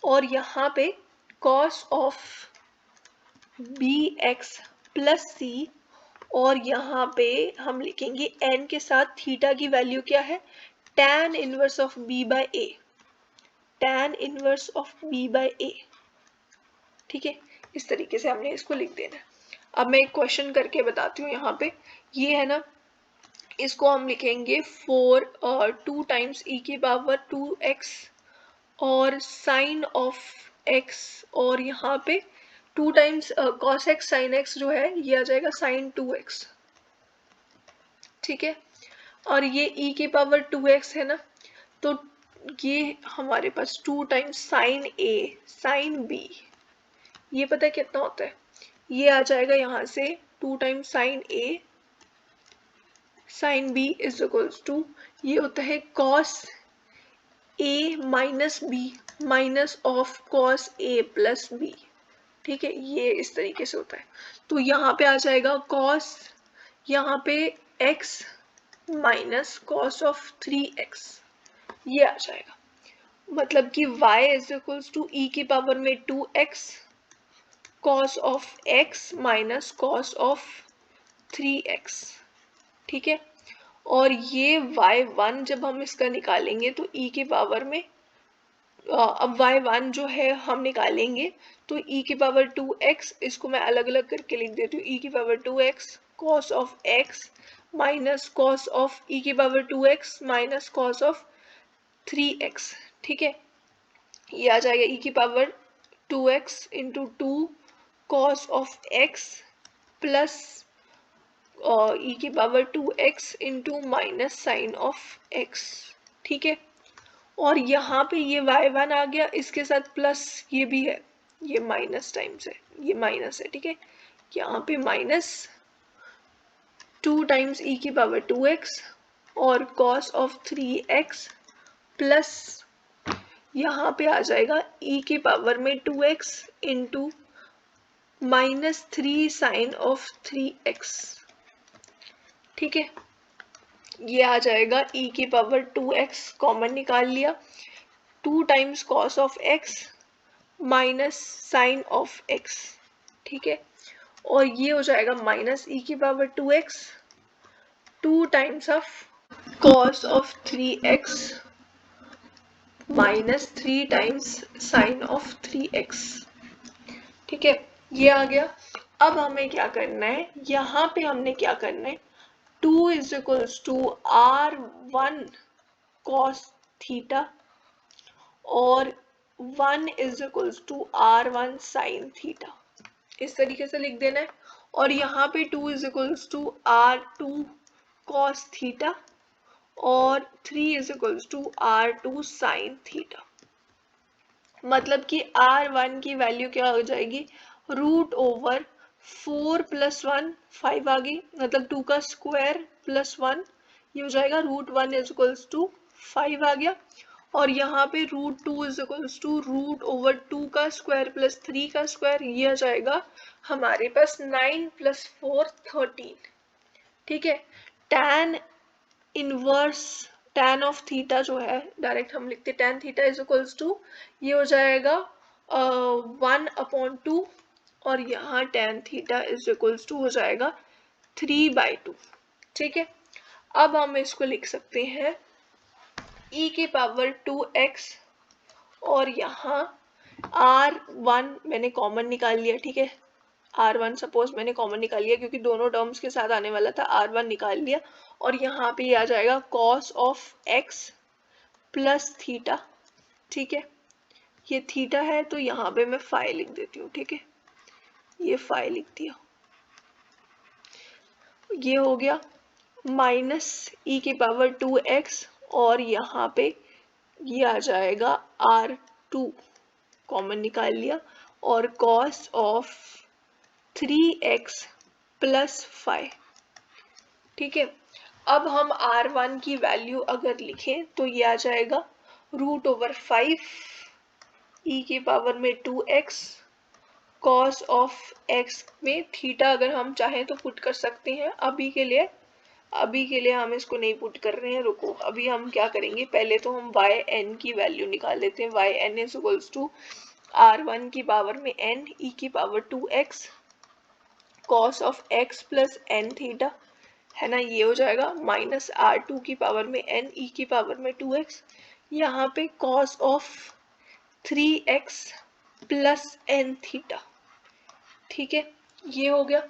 और यहाँ पे cos of B x plus C, और यहाँ पे हम लिखेंगे n के साथ थीटा की वैल्यू क्या है, tan inverse of b by a, tan inverse of b by a, ठीक है, इस तरीके से हमने इसको लिख देना है। अब मैं एक क्वेश्चन करके बताती हूँ, यहाँ पे ये है ना, इसको हम लिखेंगे 2 टाइम्स e की पावर 2x और साइन ऑफ x, और यहाँ पे 2 times cos x sin x जो है ये आ जाएगा sin 2x, ठीक है, और ये e की पावर 2x है ना, तो ये हमारे पास 2 times sine a sine b, ये पता है कितना होता है, ये आ जाएगा यहाँ से 2 times sine a sine b is equals to, ये होता है cos a minus b minus of cos a plus b, ठीक है, ये इस तरीके से होता है। तो यहाँ पे आ जाएगा cos, यहाँ पे x minus cos of 3x, ये आ जाएगा, मतलब कि y is equals to e की पावर में 2x cos of x minus cos of 3x, ठीक है, और ये y1 जब हम इसका निकालेंगे तो e की पावर में अब y1 जो है हम निकालेंगे तो e की पावर 2x, इसको मैं अलग अलग करके लिख देती हूँ, e की power 2x cos of x minus cos of e की power 2x minus cos of 3x, ठीक है, ये आ जाएगा e की power 2x into 2 cos of x plus e की power 2x into minus sine of x, ठीक है, और यहाँ पे ये y1 आ गया, इसके साथ प्लस ये भी है, ये माइनस टाइम्स है, ये माइनस है, ठीक है, यहाँ पे माइनस 2 टाइम्स e की पावर 2x और cos ऑफ 3x प्लस यहाँ पे आ जाएगा e की पावर में 2x into minus 3 sign of 3x, ठीक है, ये आ जाएगा e की पावर 2x, कॉमन निकाल लिया, 2 times cos of x minus sine of x, ठीक है, और ये हो जाएगा माइनस e की power 2x 2 times of cos of 3x minus 3 times sine of 3x, ठीक है, ये आ गया। अब हमें क्या करना है, यहाँ पे हमने क्या करना है, 2 is equals to r1 cos theta और 1 is equals to r1 sin theta, इस तरीके से लिख देना है, और यहाँ पे 2 is equals to r2 cos theta और 3 is equals to r2 sin theta, मतलब कि r1 की वैल्यू क्या हो जाएगी, रूट ओवर 4 प्लस 1 5 आ गई, मतलब 2 का स्क्वायर प्लस 1, ये हो जाएगा रूट 1 इज इक्वल्स टू 5 आ गया, और यहाँ पे √2 इज इक्वल्स टू √2 का स्क्वायर प्लस 3 का स्क्वायर, ये आ जाएगा हमारे पास 9 + 4 13। ठीक है, tan inverse tan of theta जो है डायरेक्ट हम लिखते tan theta is equals to, ये हो जाएगा 1/2 और यहाँ tan theta is equals to हो जाएगा 3/2। ठीक है, अब हम इसको लिख सकते हैं e⁻²x और यहाँ r1 मैंने कॉमन निकाल लिया। ठीक है, r1 सपोज मैंने कॉमन निकाल लिया क्योंकि दोनों टर्म्स के साथ आने वाला था, r1 निकाल लिया और यहाँ पे आ जाएगा cos of x plus theta. ठीक है, ये थीटा है तो यहाँ पे मैं फाई लिख देती हूँ। ठीक है, ये फाई लिख दिया, ये हो गया -e⁻²x और यहाँ पे ये आ जाएगा r2 कॉमन निकाल लिया और cos ऑफ 3x प्लस 5। ठीक है, अब हम r1 की वैल्यू अगर लिखें तो ये आ जाएगा √5 e⁻²x cos ऑफ x में थीटा अगर हम चाहें तो पुट कर सकते हैं। अभी के लिए हम इसको नहीं पुट कर रहे हैं, रुको। अभी हम क्या करेंगे, पहले तो हम yn की वैल्यू निकाल लेते हैं। yn is equals to r1 की पावर में n e⁻²x cos of x plus n theta, है ना, ये हो जाएगा माइनस r2 की पावर में n e⁻²x, यहाँ पे cos of 3x plus n theta. ठीक है, ये हो गया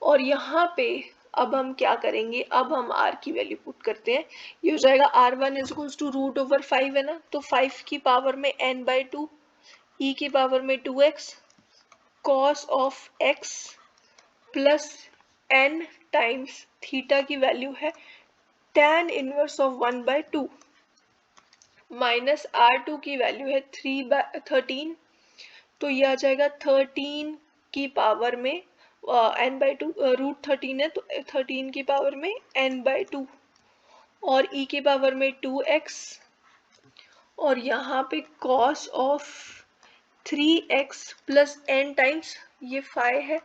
और यहाँ पे अब हम क्या करेंगे, अब हम r की वैल्यू पुट करते हैं। ये हो जाएगा r1 इज इक्वल्स टू √5 है ना, तो 5 की पावर में n/2 e⁻²x cos of x plus n times theta की वैल्यू है tan inverse of 1/2 minus r2 की वैल्यू है 13, तो ये आ जाएगा 13 की पावर में n/2 √13 है तो 13 की पावर में n/2 और e⁻²x और यहाँ पे cos of 3x plus n times ये 5 है,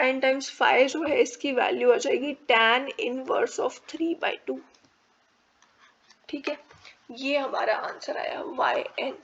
n टाइम्स 5 जो है इसकी वैल्यू आ जाएगी tan इनवर्स ऑफ 3/2। ठीक है, ये हमारा आंसर आया yn।